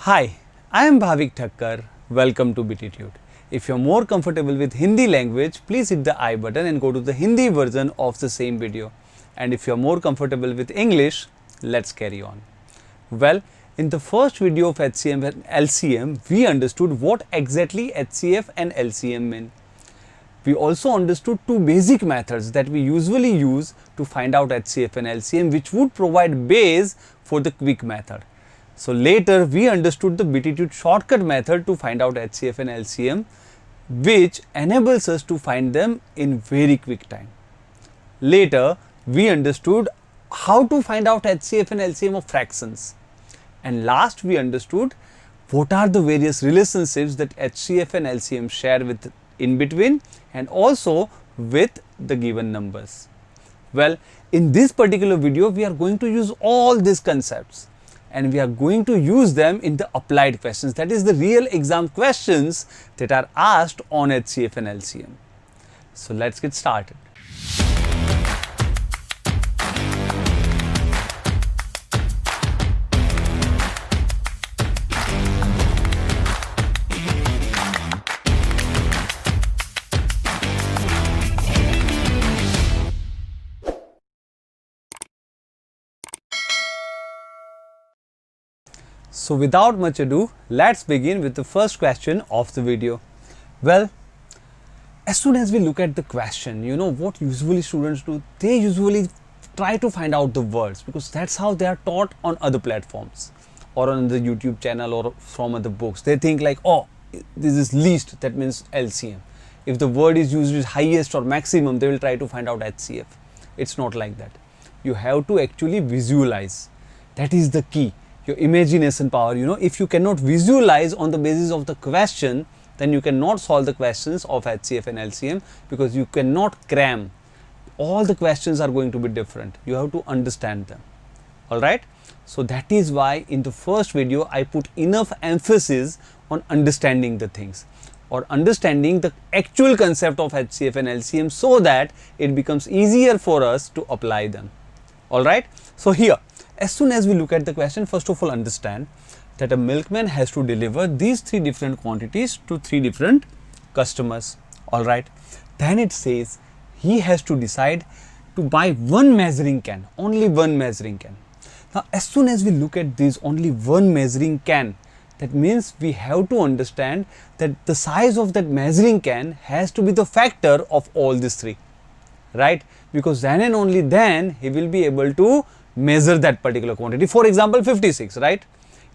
Hi, I am Bhavik Thakkar. Welcome to Btitude. If you're more comfortable with Hindi language, please hit the I button and go to the Hindi version of the same video. And if you're more comfortable with English, let's carry on. Well, in the first video of HCF and LCM, we understood what exactly HCF and LCM mean. We also understood two basic methods that we usually use to find out HCF and LCM, which would provide base for the quick method. So later we understood the Btitude shortcut method to find out HCF and LCM, which enables us to find them in very quick time. Later we understood how to find out HCF and LCM of fractions. And last we understood what are the various relationships that HCF and LCM share with in between and also with the given numbers. Well, in this particular video we are going to use all these concepts and we are going to use them in the applied questions, that is the real exam questions that are asked on HCF and LCM. So let's get started. So without much ado, let's begin with the first question of the video. Well, as soon as we look at the question, you know what usually students do? They usually try to find out the words because that's how they are taught on other platforms or on the YouTube channel or from other books. They think like, oh, this is least, that means LCM. If the word is used as highest or maximum, they will try to find out HCF. It's not like that. You have to actually visualize. That is the key. Your imagination power, if you cannot visualize on the basis of the question, then you cannot solve the questions of HCF and LCM because you cannot cram. All the questions are going to be different. You have to understand them. Alright? So that is why in the first video, I put enough emphasis on understanding the things or understanding the actual concept of HCF and LCM so that it becomes easier for us to apply them. Alright? So here, as soon as we look at the question, first of all understand that a milkman has to deliver these three different quantities to three different customers. Alright. Then it says he has to decide to buy one measuring can, only one measuring can. Now as soon as we look at this only one measuring can, that means we have to understand that the size of that measuring can has to be the factor of all these three. Right? Because then and only then he will be able to measure that particular quantity. For example, 56, right?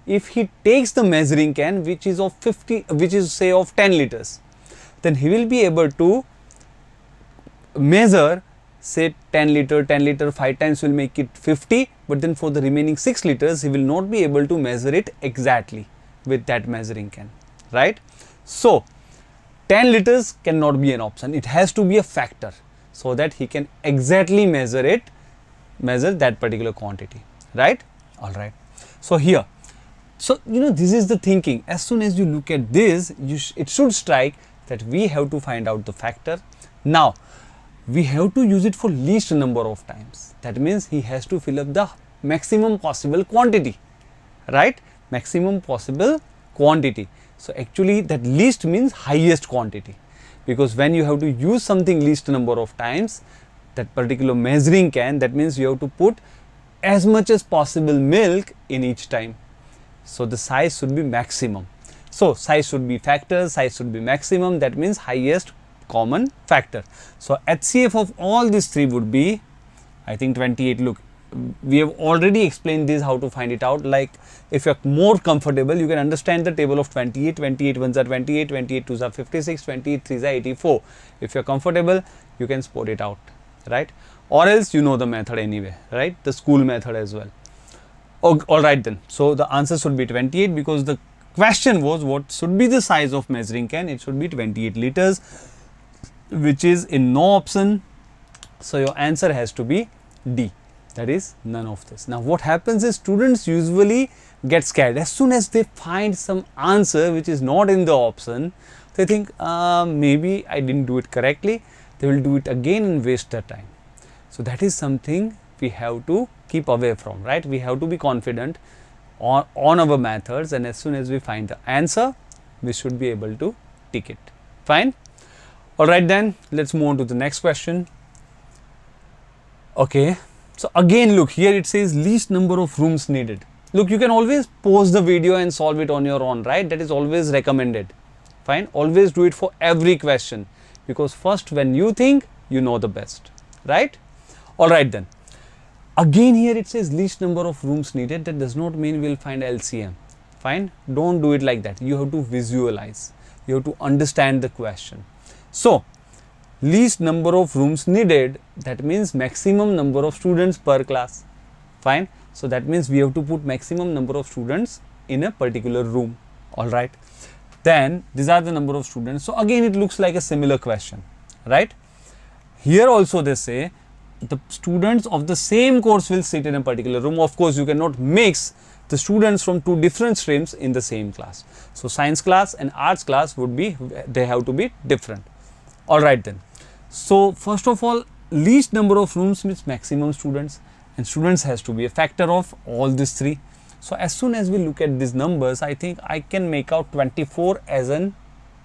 If he takes the measuring can which is of 10 liters, then he will be able to measure say 10 liter 5 times will make it 50, but then for the remaining 6 liters he will not be able to measure it exactly with that measuring can, right? So 10 liters cannot be an option, it has to be a factor so that he can exactly measure that particular quantity, right? All right. So here, this is the thinking. As soon as you look at this, it should strike that we have to find out the factor. Now, we have to use it for least number of times. That means he has to fill up the maximum possible quantity, right? Maximum possible quantity. So actually that least means highest quantity, because when you have to use something least number of times, that particular measuring can, that means you have to put as much as possible milk in each time. So the size should be maximum. So size should be factor, size should be maximum, that means highest common factor. So HCF of all these three would be, I think 28. Look, we have already explained this, how to find it out. Like if you're more comfortable, you can understand the table of 28. 28 ones are 28, 28 twos are 56, 28 threes are 84. If you're comfortable, you can spot it out. Right? Or else you know the method anyway, right? The school method as well. Alright then. So the answer should be 28 because the question was what should be the size of measuring can. It should be 28 liters, which is in no option. So your answer has to be D. That is none of this. Now what happens is students usually get scared. As soon as they find some answer which is not in the option, they think maybe I didn't do it correctly. They will do it again and waste their time. So that is something we have to keep away from, right? We have to be confident on our methods, and as soon as we find the answer, we should be able to tick it. Fine. Alright then, let's move on to the next question. Okay, so again look, here it says least number of rooms needed. Look, you can always pause the video and solve it on your own, right? That is always recommended. Fine, always do it for every question, because first when you think, you know the best, right? Alright then, again here it says least number of rooms needed. That does not mean we'll find LCM. Fine, don't do it like that. You have to visualize, you have to understand the question. So least number of rooms needed, that means maximum number of students per class. Fine, so that means we have to put maximum number of students in a particular room. Alright, then these are the number of students. So again it looks like a similar question, right? Here also they say the students of the same course will sit in a particular room. Of course, you cannot mix the students from two different streams in the same class. So science class and arts class would be, they have to be different. Alright then. So first of all, least number of rooms means maximum students, and students has to be a factor of all these three. So as soon as we look at these numbers, I think I can make out 24 as an,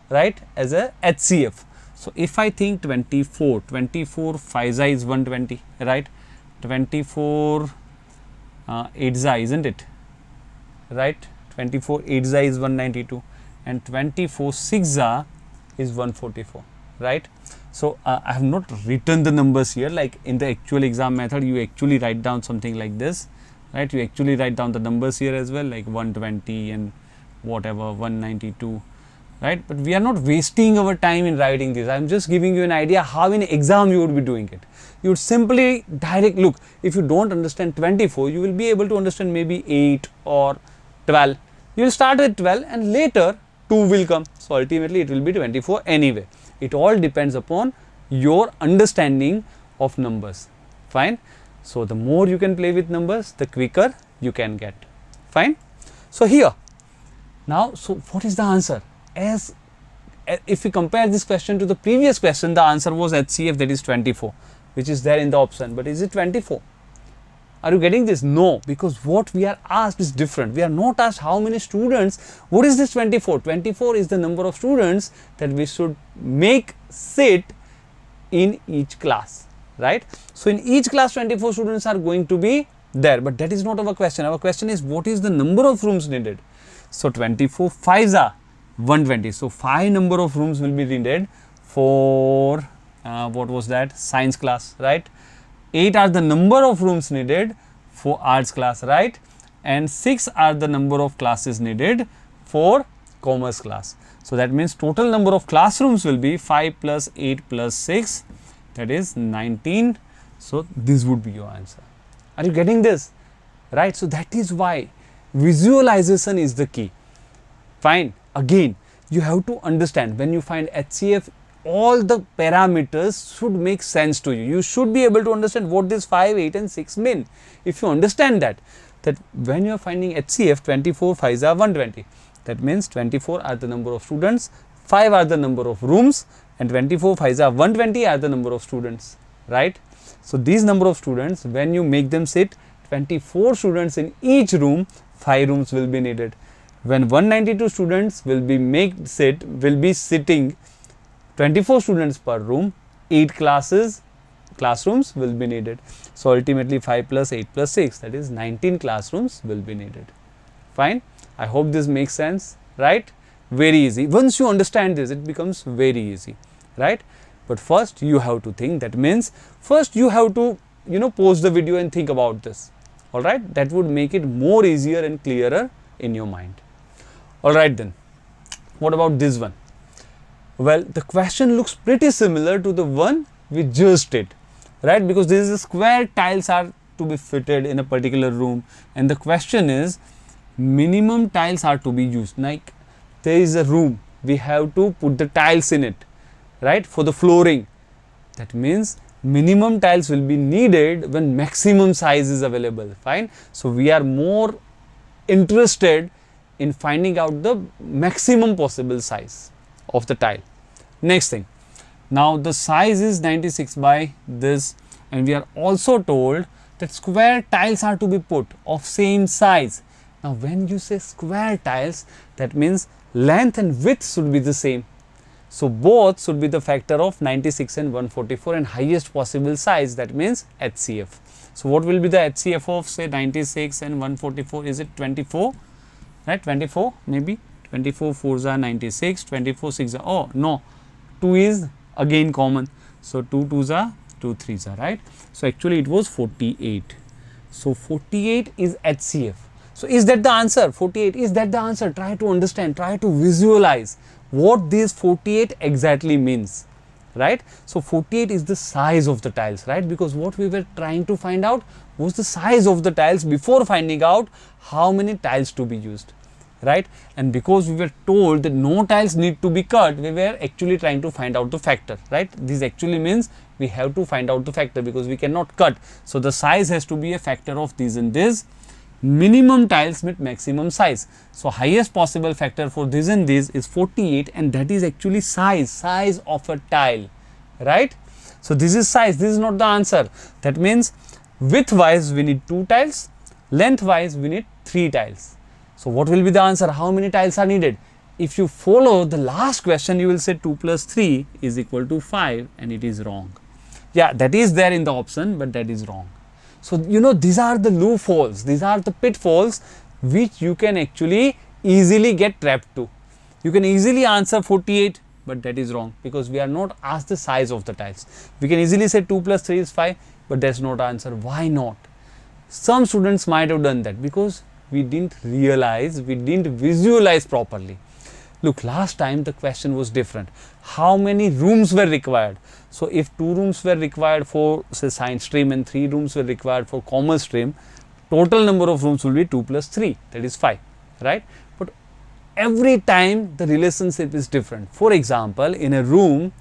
right, as a HCF. So if I think 24 5 is 120, right? 24 8 isn't it? Right? 24 8 is 192, and 24 6 is 144, right? So I have not written the numbers here like in the actual exam method. You actually write down something like this, right? You actually write down the numbers here as well, like 120 and whatever 192. Right, but we are not wasting our time in writing this. I am just giving you an idea how in exam you would be doing it. You would simply look, if you don't understand 24, you will be able to understand maybe 8 or 12. You will start with 12 and later 2 will come. So ultimately it will be 24 anyway. It all depends upon your understanding of numbers. Fine. So the more you can play with numbers, the quicker you can get. Fine. So here, now, so what is the answer? As if we compare this question to the previous question, the answer was HCF, that is 24, which is there in the option. But is it 24? Are you getting this? No, because what we are asked is different. We are not asked how many students. What is this 24? 24 is the number of students that we should make sit in each class, right? So in each class 24 students are going to be there, but that is not our question. Our question is what is the number of rooms needed? So 24 5s are 120. So 5 number of rooms will be needed for what was that, science class, right? 8 are the number of rooms needed for arts class, right? And 6 are the number of classes needed for commerce class. So that means total number of classrooms will be 5 plus 8 plus 6, that is 19. So this would be your answer. Are you getting this? Right? So that is why visualization is the key. Fine. Again, you have to understand when you find HCF, all the parameters should make sense to you. You should be able to understand what this 5, 8 and 6 mean. If you understand that when you are finding HCF, 24 5s are 120. That means 24 are the number of students, 5 are the number of rooms, and 24 5s are 120 are the number of students, right? So these number of students, when you make them sit 24 students in each room, 5 rooms will be needed. When 192 students will be sitting 24 students per room, 8 classrooms will be needed. So ultimately 5 plus 8 plus 6, that is 19 classrooms will be needed. Fine. I hope this makes sense, right? Very easy. Once you understand this, it becomes very easy, right? But first you have to think. That means first you have to, pause the video and think about this. All right. That would make it more easier and clearer in your mind. All right then. What about this one? Well, the question looks pretty similar to the one we just did, right? Because this is a square tiles are to be fitted in a particular room, and the question is minimum tiles are to be used. Like there is a room, we have to put the tiles in it, right? For the flooring. That means minimum tiles will be needed when maximum size is available. Fine. So we are more interested in finding out the maximum possible size of the tile. Next thing, now the size is 96 by this, and we are also told that square tiles are to be put of same size Now when you say square tiles, that means length and width should be the same. So both should be the factor of 96 and 144 and highest possible size, that means HCF. So what will be the HCF of say 96 and 144? Is it 24? Right, 24 maybe. 24 4s are 96, 24 6 are, oh no, 2 is again common. So 2 2s are 2 3s are, right. So actually it was 48. So 48 is HCF. So is that the answer? 48, is that the answer? Try to understand, try to visualize what this 48 exactly means, right. So 48 is the size of the tiles, right, because what we were trying to find out was the size of the tiles before finding out how many tiles to be used, right. And because we were told that no tiles need to be cut, we were actually trying to find out the factor, right. This actually means we have to find out the factor because we cannot cut. So the size has to be a factor of this and this. Minimum tiles with maximum size. So highest possible factor for this and this is 48, and that is actually size of a tile, right. So this is size, this is not the answer. That means width wise we need 2 tiles, length wise we need 3 tiles. So what will be the answer? How many tiles are needed? If you follow the last question, you will say 2 plus 3 is equal to 5, and it is wrong. Yeah, that is there in the option, but that is wrong. So, you know, these are the loopholes, these are the pitfalls which you can actually easily get trapped to. You can easily answer 48, but that is wrong because we are not asked the size of the tiles. We can easily say 2 plus 3 is 5, but that's not answer. Why not? Some students might have done that because we didn't realize, we didn't visualize properly. Look, last time the question was different. How many rooms were required? So if 2 rooms were required for say science stream and 3 rooms were required for commerce stream, total number of rooms will be 2 plus 3, that is 5, right. But every time the relationship is different. For example, in a room,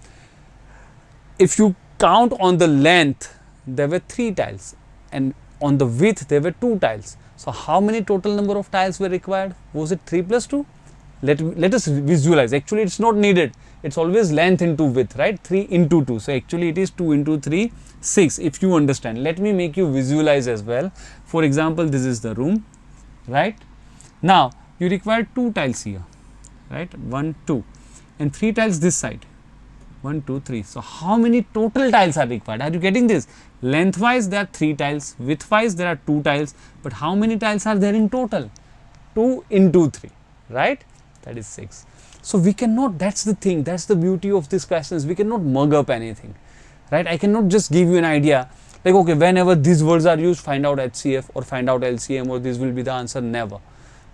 if you count on the length, there were 3 tiles, and on the width there were 2 tiles. So how many total number of tiles were required? Was it 3 plus 2? Let us visualize. Actually it's not needed, it's always length into width, right. 3 into 2, so actually it is 2 into 3, 6, if you understand. Let me make you visualize as well. For example, this is the room, right. Now you require 2 tiles here, right, 1 2, and 3 tiles this side, 1 2 3. So how many total tiles are required? Are you getting this? Lengthwise there are 3 tiles, widthwise there are 2 tiles, but how many tiles are there in total? 2 into 3, right, that is 6. So we cannot, that's the thing, that's the beauty of these questions, we cannot mug up anything, right. I cannot just give you an idea like, okay, whenever these words are used, find out HCF or find out LCM or this will be the answer. Never,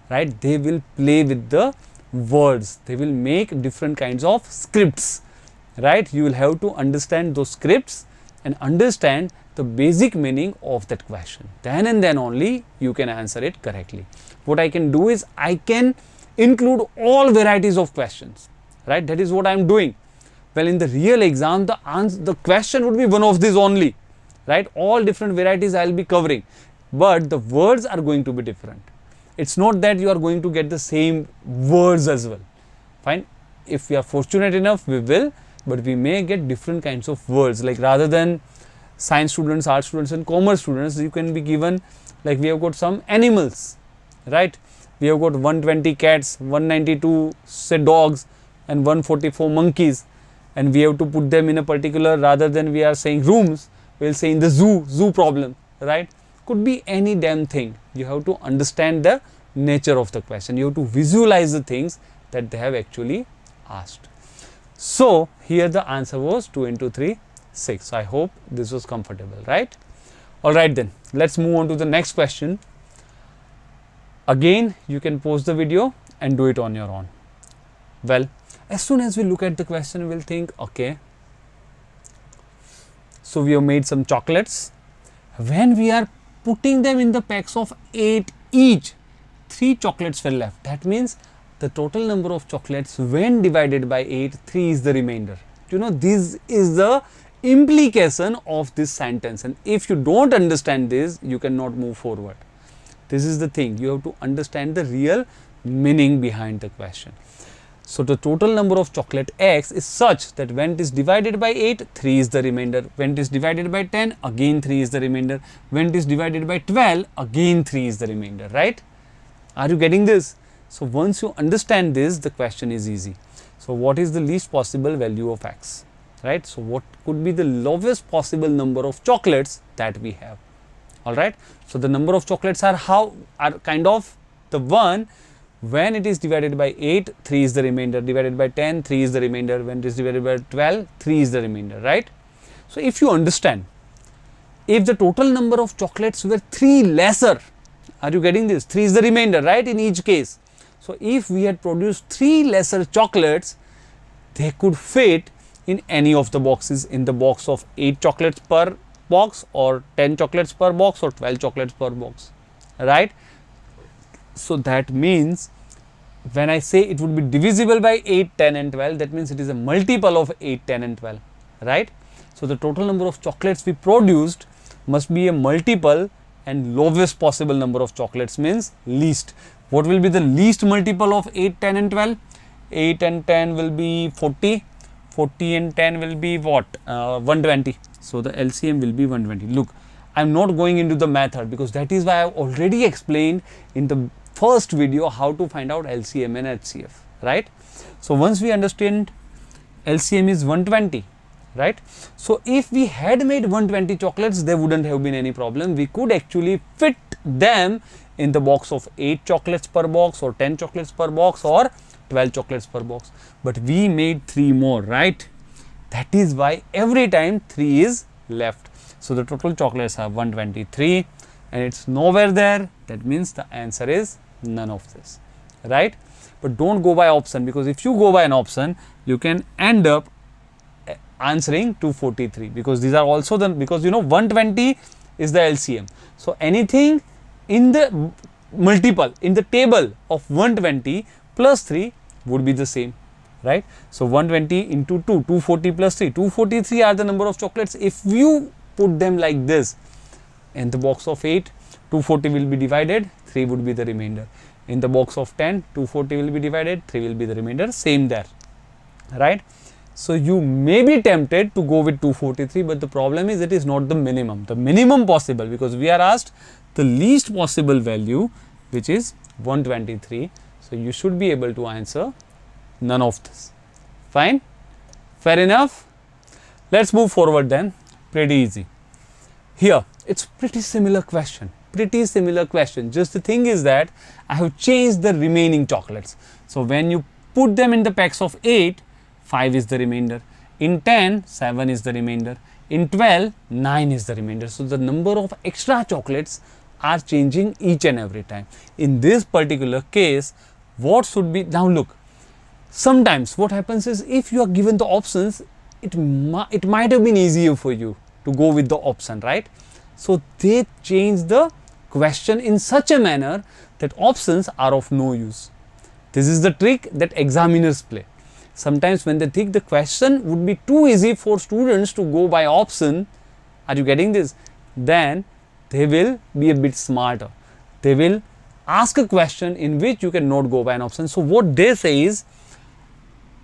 right. They will play with the words, they will make different kinds of scripts, right. You will have to understand those scripts and understand the basic meaning of that question. Then and then only you can answer it correctly. What I can do is I can include all varieties of questions, right. That is what I am doing. Well, in the real exam, the question would be one of these only, right. All different varieties I will be covering, but the words are going to be different. It's not that you are going to get the same words as well. Fine. If we are fortunate enough, we will, but we may get different kinds of words. Like rather than science students, art students and commerce students, you can be given, like we have got some animals, right. We have got 120 cats, 192 say dogs and 144 monkeys, and we have to put them in a particular, rather than we are saying rooms, we will say in the zoo problem, right. Could be any damn thing. You have to understand the nature of the question. You have to visualize the things that they have actually asked. So here the answer was 2 into 3, 6. So I hope this was comfortable, right. Alright then, let's move on to the next question. Again, you can pause the video and do it on your own. Well, as soon as we look at the question, we'll think, okay, so we have made some chocolates. When we are putting them in the packs of 8 each, 3 chocolates were left. That means the total number of chocolates when divided by 8, 3 is the remainder. You know, this is the implication of this sentence, and if you don't understand this, you cannot move forward. This is the thing, you have to understand the real meaning behind the question. So the total number of chocolate X is such that when it is divided by 8, 3 is the remainder. When it is divided by 10, again 3 is the remainder. When it is divided by 12, again 3 is the remainder, right? Are you getting this? So once you understand this, the question is easy. So what is the least possible value of x, right? So what could be the lowest possible number of chocolates that we have? All right. So the number of chocolates are kind of the one when it is divided by 8, 3 is the remainder, divided by 10, 3 is the remainder, when it is divided by 12, 3 is the remainder, right? So if you understand, if the total number of chocolates were 3 lesser, are you getting this? 3 is the remainder, right, in each case. So if we had produced 3 lesser chocolates, they could fit in any of the boxes, in the box of 8 chocolates per box, or 10 chocolates per box, or 12 chocolates per box, right? So that means when I say it would be divisible by 8, 10 and 12, that means it is a multiple of 8, 10 and 12, right? So the total number of chocolates we produced must be a multiple, and lowest possible number of chocolates means least. What will be the least multiple of 8, 10 and 12? 8 and 10 will be 40, 40 and 10 will be what? 120. So the LCM will be 120. Look, I am not going into the method because that is why I have already explained in the first video how to find out LCM and HCF, right? So once we understand LCM is 120, right? So if we had made 120 chocolates, there wouldn't have been any problem. We could actually fit them in the box of 8 chocolates per box, or 10 chocolates per box, or 12 chocolates per box. But we made 3 more, right? That is why every time 3 is left. So the total chocolates are 123 and it's nowhere there. That means the answer is none of this, right? But don't go by option, because if you go by an option, you can end up answering 243, because these are also the, because you know 120 is the LCM. So anything in the multiple, in the table of 120 plus 3 would be the same, right? So 120 into 2, 240 plus 3, 243 are the number of chocolates. If you put them like this, in the box of 8, 240 will be divided, 3 would be the remainder. In the box of 10, 240 will be divided, 3 will be the remainder, same there, right? So you may be tempted to go with 243, but the problem is it is not the minimum possible, because we are asked the least possible value, which is 123. So you should be able to answer none of this. Fine, fair enough. Let's move forward then. Pretty easy. Here it's pretty similar question. Just the thing is that I have changed the remaining chocolates. So when you put them in the packs of 8, 5 is the remainder. In 10, 7 is the remainder. In 12, 9 is the remainder. So the number of extra chocolates are changing each and every time. In this particular case, what should be, now look, sometimes what happens is, if you are given the options, it might have been easier for you to go with the option, right? So they change the question in such a manner that options are of no use. This is the trick that examiners play. Sometimes when they think the question would be too easy for students to go by option, are you getting this? Then they will be a bit smarter. They will ask a question in which you cannot go by an option. So what they say is,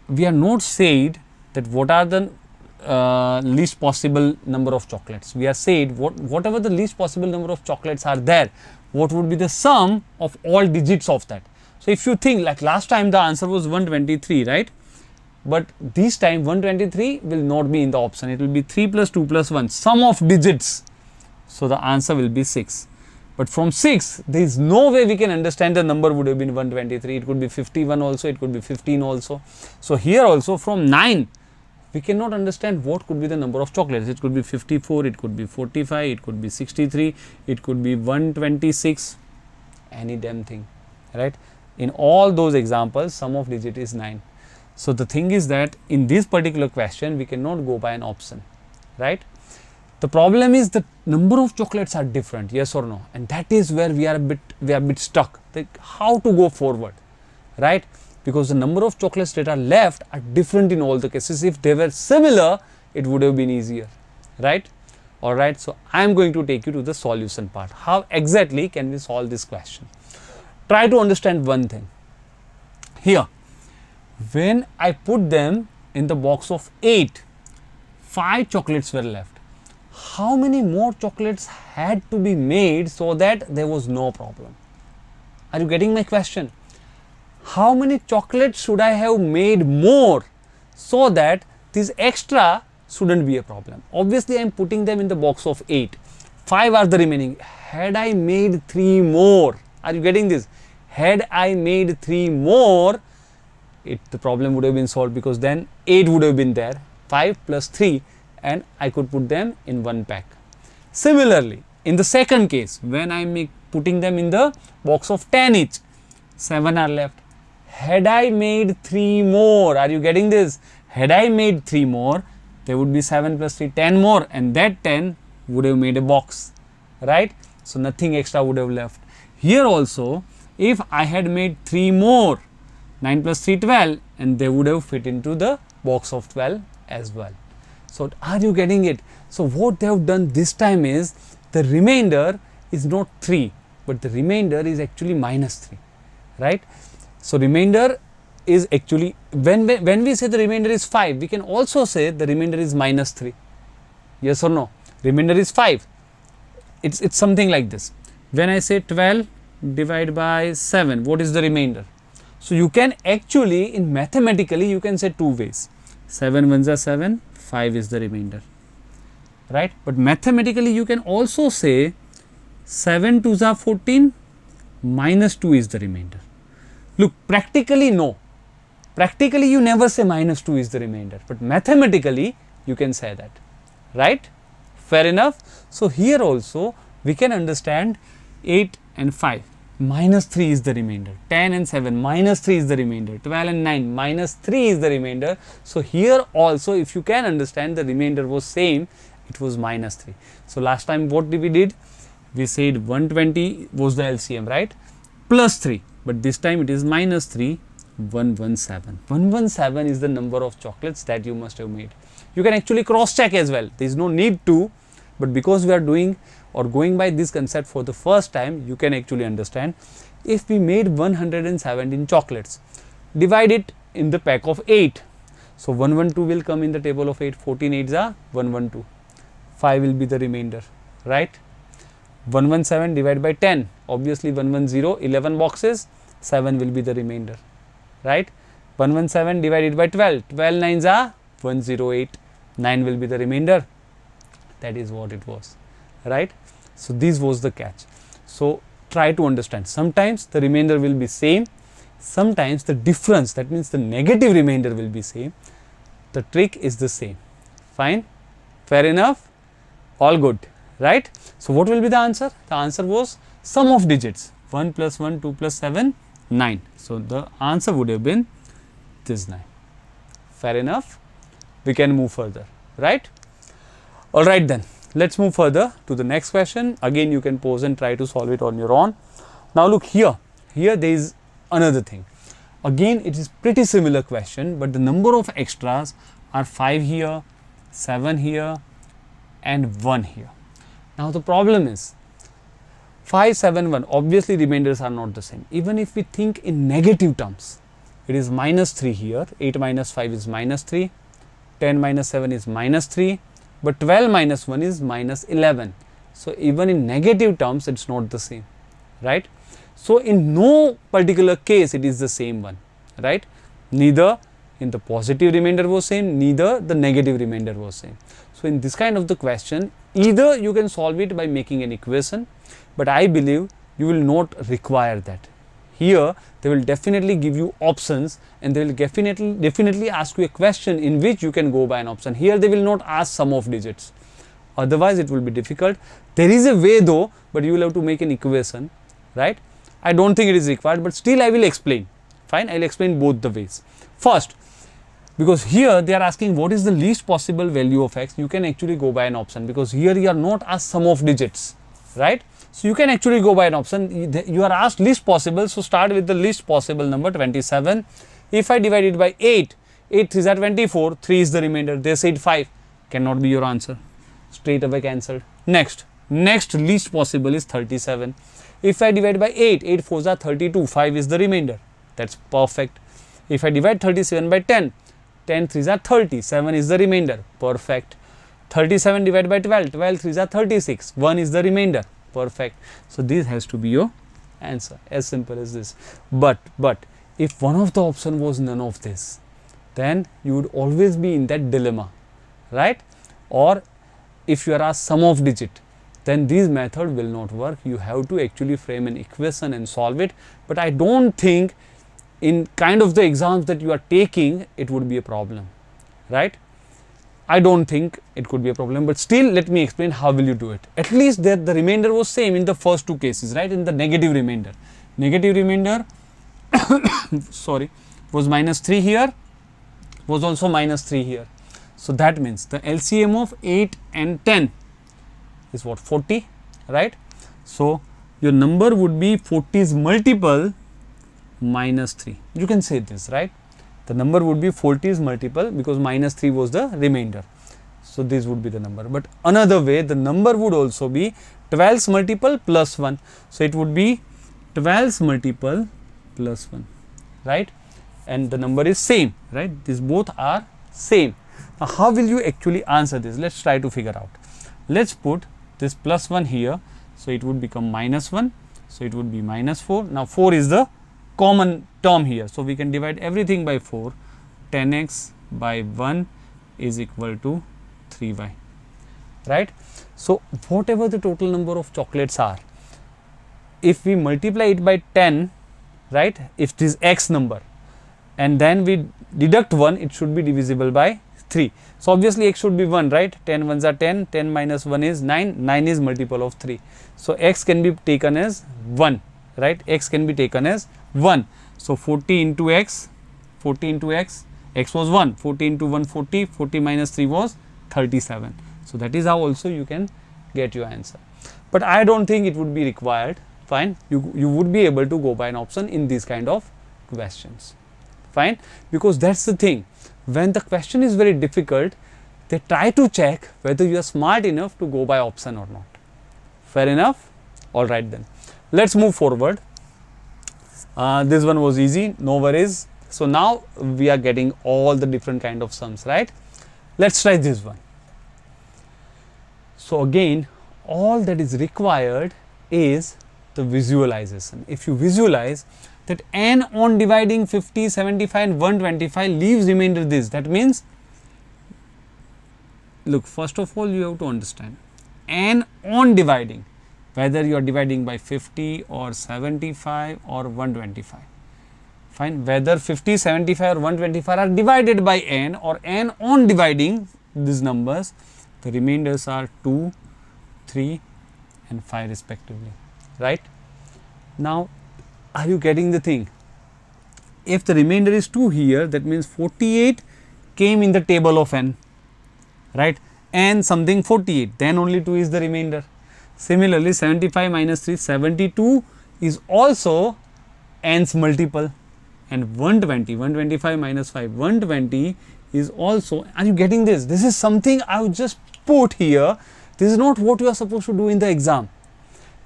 we are not said that what are the least possible number of chocolates. We are said whatever the least possible number of chocolates are there, what would be the sum of all digits of that. So if you think, like last time the answer was 123, right? But this time 123 will not be in the option. It will be 3 plus 2 plus 1, sum of digits. So the answer will be 6. But from 6, there is no way we can understand the number would have been 123. It could be 51 also, it could be 15 also. So here also from 9, we cannot understand what could be the number of chocolates. It could be 54, it could be 45, it could be 63, it could be 126, any damn thing, right? In all those examples, sum of digit is 9. So the thing is that in this particular question, we cannot go by an option, right? The problem is the number of chocolates are different, yes or no? And that is where we are a bit stuck, like how to go forward, right? Because the number of chocolates that are left are different in all the cases. If they were similar, it would have been easier, right? All right, so I am going to take you to the solution part. How exactly can we solve this question? Try to understand one thing. Here, when I put them in the box of 8, 5 chocolates were left. How many more chocolates had to be made so that there was no problem? Are you getting my question? How many chocolates should I have made more so that this extra shouldn't be a problem? Obviously, I am putting them in the box of 8. 5 are the remaining. Had I made 3 more, are you getting this? Had I made 3 more, the problem would have been solved, because then 8 would have been there, 5 plus 3, and I could put them in one pack. Similarly, in the second case, when I am putting them in the box of 10 each, 7 are left. Had I made 3 more, are you getting this? Had I made 3 more, there would be 7 plus 3, 10 more, and that 10 would have made a box, right? So nothing extra would have left. Here also, if I had made 3 more, 9 plus 3, 12, and they would have fit into the box of 12 as well. So are you getting it? So what they have done this time is, the remainder is not 3, but the remainder is actually minus 3, right? So remainder is actually, when we say the remainder is 5, we can also say the remainder is minus 3. Yes or no? Remainder is 5. It's something like this. When I say 12 divided by 7, what is the remainder? So you can actually, in mathematically, you can say 2 ways. 7 ones are 7, 5 is the remainder, right? But mathematically, you can also say 7 2s are 14, minus 2 is the remainder. Look, practically no. Practically you never say minus 2 is the remainder, but mathematically you can say that, right? Fair enough. So here also we can understand 8 and 5, minus 3 is the remainder, 10 and 7, minus 3 is the remainder, 12 and 9, minus 3 is the remainder. So here also, if you can understand, the remainder was same, it was minus 3. So last time what we did? We said 120 was the LCM, right? Plus 3, but this time it is minus 3, 117. 117 is the number of chocolates that you must have made. You can actually cross check as well. There is no need to, but because we are doing or going by this concept for the first time, you can actually understand. If we made 117 chocolates, divide it in the pack of 8. So 112 will come in the table of 8, 14 8s are 112. 5 will be the remainder, right? 117 divided by 10, obviously 110, 11 boxes, 7 will be the remainder, right? 117 divided by 12, 12 9s are 108, 9 will be the remainder. That is what it was, right? So this was the catch. So try to understand. Sometimes the remainder will be same, sometimes the difference, that means the negative remainder will be same. The trick is the same. Fine? Fair enough? All good, right? So what will be the answer? The answer was sum of digits. 1 plus 1, 2 plus 7, 9. So the answer would have been this 9. Fair enough? We can move further, right? Alright then, let's move further to the next question. Again, you can pause and try to solve it on your own. Now look here, there is another thing. Again, it is pretty similar question, but the number of extras are 5 here, 7 here, and 1 here. Now the problem is 5, 7, 1, obviously remainders are not the same. Even if we think in negative terms, it is minus 3 here, 8 minus 5 is minus 3, 10 minus 7 is minus 3, but 12 minus 1 is minus 11. So even in negative terms, it's not the same, right? So in no particular case, it is the same one, right? Neither in the positive remainder was same, neither the negative remainder was same. So in this kind of the question, either you can solve it by making an equation, but I believe you will not require that. Here, they will definitely give you options, and they will definitely ask you a question in which you can go by an option. Here, they will not ask sum of digits. Otherwise, it will be difficult. There is a way though, but you will have to make an equation, right? I don't think it is required, but still I will explain. Fine, I will explain both the ways. First, because here they are asking what is the least possible value of x, you can actually go by an option, because here you are not asked sum of digits, right? So you can actually go by an option. You are asked least possible, so start with the least possible number 27. If I divide it by 8, 8 3s are 24, 3 is the remainder. They said 5, cannot be your answer. Straight away cancelled. Next least possible is 37. If I divide by 8, 8 4s are 32, 5 is the remainder. That's perfect. If I divide 37 by 10, 10 3s are 30, 7 is the remainder. Perfect. 37 divided by 12, 12 3s are 36, 1 is the remainder. Perfect. So this has to be your answer, as simple as this. But if one of the option was none of this, then you would always be in that dilemma, right? Or if you are asked sum of digit, then this method will not work. You have to actually frame an equation and solve it. But I don't think in kind of the exams that you are taking, it would be a problem, right? I don't think it could be a problem, but still let me explain how will you do it. At least that the remainder was same in the first two cases, right? In the negative remainder sorry, was -3 here, was also -3 here. So that means the LCM of 8 and 10 is what, 40, right? So your number would be 40's multiple -3. You can say this, right? The number would be 40's multiple because -3 was the remainder. So this would be the number. But another way, the number would also be 12's multiple plus 1. So it would be 12's multiple plus 1, right? And the number is same, right? These both are same. Now how will you actually answer this? Let's try to figure out. Let's put this plus 1 here. So it would become -1. So it would be -4. Now 4 is the common term here. So we can divide everything by 4. 10x by 1 is equal to 3y, right? So whatever the total number of chocolates are, if we multiply it by 10, right, if this x number, and then we deduct 1, it should be divisible by 3. So obviously x should be 1, right? 10 ones are 10, 10 minus 1 is 9, 9 is multiple of 3. So x can be taken as 1, right? X can be taken as 1. So 40 into x, x was 1, 40 into 1, 40, 40 minus 3 was 37. So that is how also you can get your answer. But I don't think it would be required. Fine, you would be able to go by an option in these kind of questions. Fine, because that's the thing. When the question is very difficult, they try to check whether you are smart enough to go by option or not. Fair enough? Alright then. Let's move forward. This one was easy, no worries. So now we are getting all the different kind of sums, right? Let's try this one. So again, all that is required is the visualization. If you visualize that n on dividing 50, 75 and 125 leaves remainder this, that means, look, first of all you have to understand n on dividing, whether you are dividing by 50 or 75 or 125. Fine, whether 50, 75 or 125 are divided by n or n on dividing these numbers, the remainders are 2, 3 and 5 respectively, right? Now, are you getting the thing? If the remainder is 2 here, that means 48 came in the table of n, right? N something 48, then only 2 is the remainder. Similarly, 75 minus 3, 72 is also n's multiple, and 120, 125 minus 5, 120 is also, are you getting this? This is something I would just put here. This is not what you are supposed to do in the exam.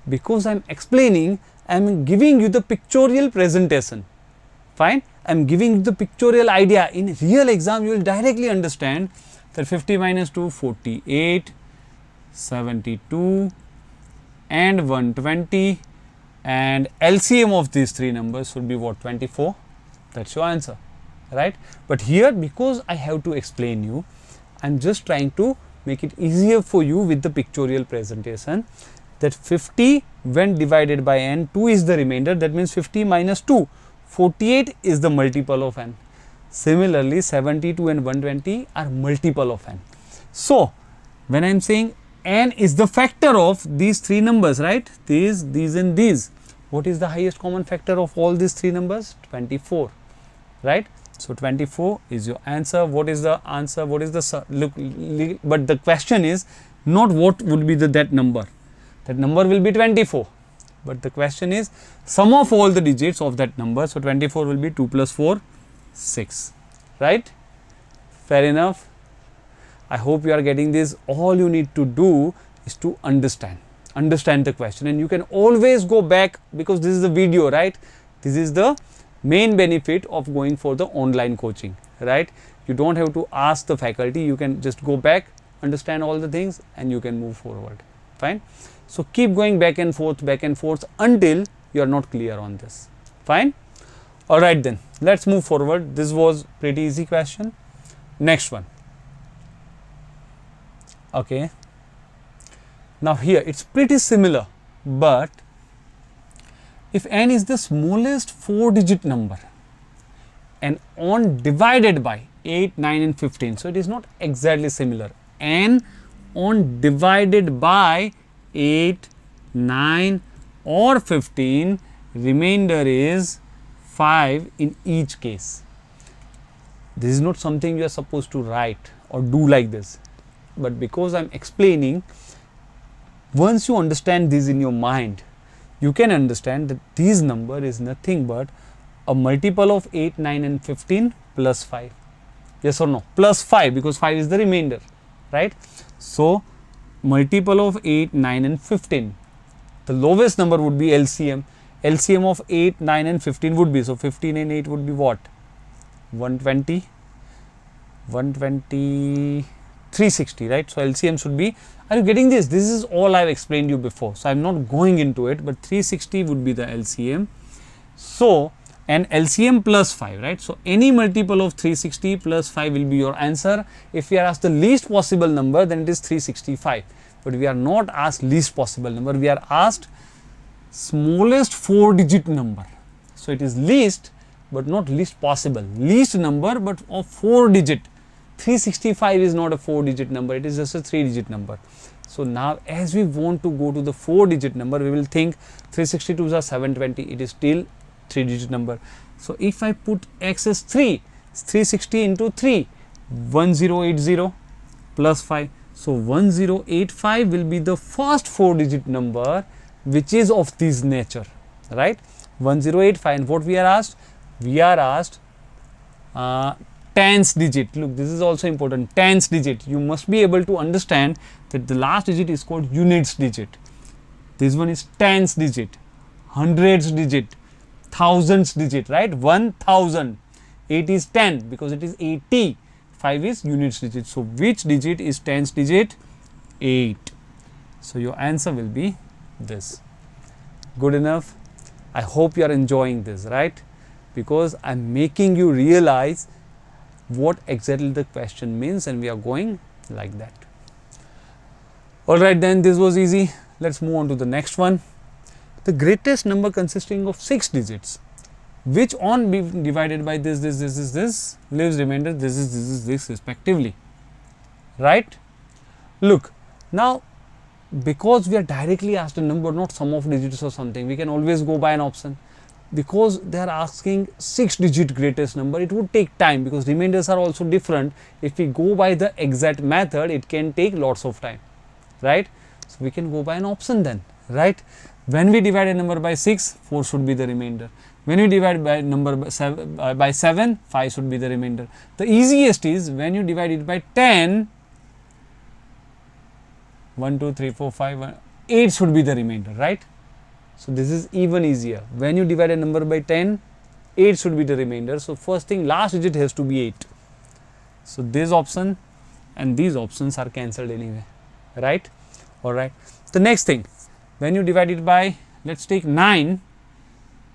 Because I am explaining, I am giving you the pictorial presentation. Fine, I am giving you the pictorial idea. In real exam, you will directly understand that 50 minus 2, 48, 72 and 120, and LCM of these three numbers should be what, 24. That's your answer, right? But here, because I have to explain you, I am just trying to make it easier for you with the pictorial presentation, that 50 when divided by n, 2 is the remainder, that means 50 minus 2, 48 is the multiple of n. Similarly, 72 and 120 are multiple of n. So, when I am saying n is the factor of these three numbers, right? These and these. What is the highest common factor of all these three numbers? 24, right? So 24 is your answer. What is the answer? What is the look? But the question is not what would be that number. That number will be 24. But the question is sum of all the digits of that number. So 24 will be 2 plus 4, 6. Right? Fair enough. I hope you are getting this. All you need to do is to understand the question, and you can always go back, because this is a video, right? This is the main benefit of going for the online coaching, right? You don't have to ask the faculty, you can just go back, understand all the things, and you can move forward. Fine. So keep going back and forth until you are not clear on this. Fine. Alright then, let's move forward. This was pretty easy question. Next one. Okay. Now here it's pretty similar, but if n is the smallest 4-digit number and on divided by 8, 9 and 15, so it is not exactly similar. N on divided by 8, 9 or 15, remainder is 5 in each case. This is not something you are supposed to write or do like this, but because I am explaining, once you understand this in your mind, you can understand that this number is nothing but a multiple of 8, 9 and 15 plus 5. Yes or no? Plus 5, because 5 is the remainder, right? So, multiple of 8, 9 and 15. The lowest number would be LCM. LCM of 8, 9 and 15 would be, so 15 and 8 would be what? 120, 360, right? So, LCM should be, are you getting this? This is all I have explained you before. So, I am not going into it, but 360 would be the LCM. So, and LCM plus 5, right? So, any multiple of 360 plus 5 will be your answer. If we are asked the least possible number, then it is 365. But we are not asked least possible number, we are asked smallest 4-digit number. So, it is least but not least possible. Least number but of 4-digit. 365 is not a 4-digit number, it is just a 3-digit number. So, now as we want to go to the 4-digit number, we will think 362 is 720, it is still 3-digit number. So, if I put x as 3, 360 into 3, 1080 plus 5. So, 1085 will be the first 4-digit number which is of this nature, right? 1085, and what we are asked? We are asked tens digit. Look, this is also important, tens digit. You must be able to understand that the last digit is called units digit. This one is tens digit, hundreds digit, thousands digit, right? 1000. 8 is 10 because it is 80. 5 is units digit. So, which digit is tens digit? 8. So, your answer will be this. Good enough? I hope you are enjoying this, right? Because I am making you realize what exactly the question means, and we are going like that. Alright then, this was easy. Let's move on to the next one. The greatest number consisting of 6 digits, which on being divided by this leaves remainder this respectively, right? Look, now because we are directly asked a number, not sum of digits or something, we can always go by an option. Because they are asking 6-digit greatest number, it would take time because remainders are also different. If we go by the exact method, it can take lots of time, right? So, we can go by an option then, right? When we divide a number by 6, 4 should be the remainder. When we divide by number by 7, 5 should be the remainder. The easiest is when you divide it by 10, 1, 2, 3, 4, 5, 8 should be the remainder, right? So, this is even easier. When you divide a number by 10, 8 should be the remainder. So, first thing, last digit has to be 8. So, this option and these options are cancelled anyway, right? Alright. The next thing, when you divide it by, let's take 9,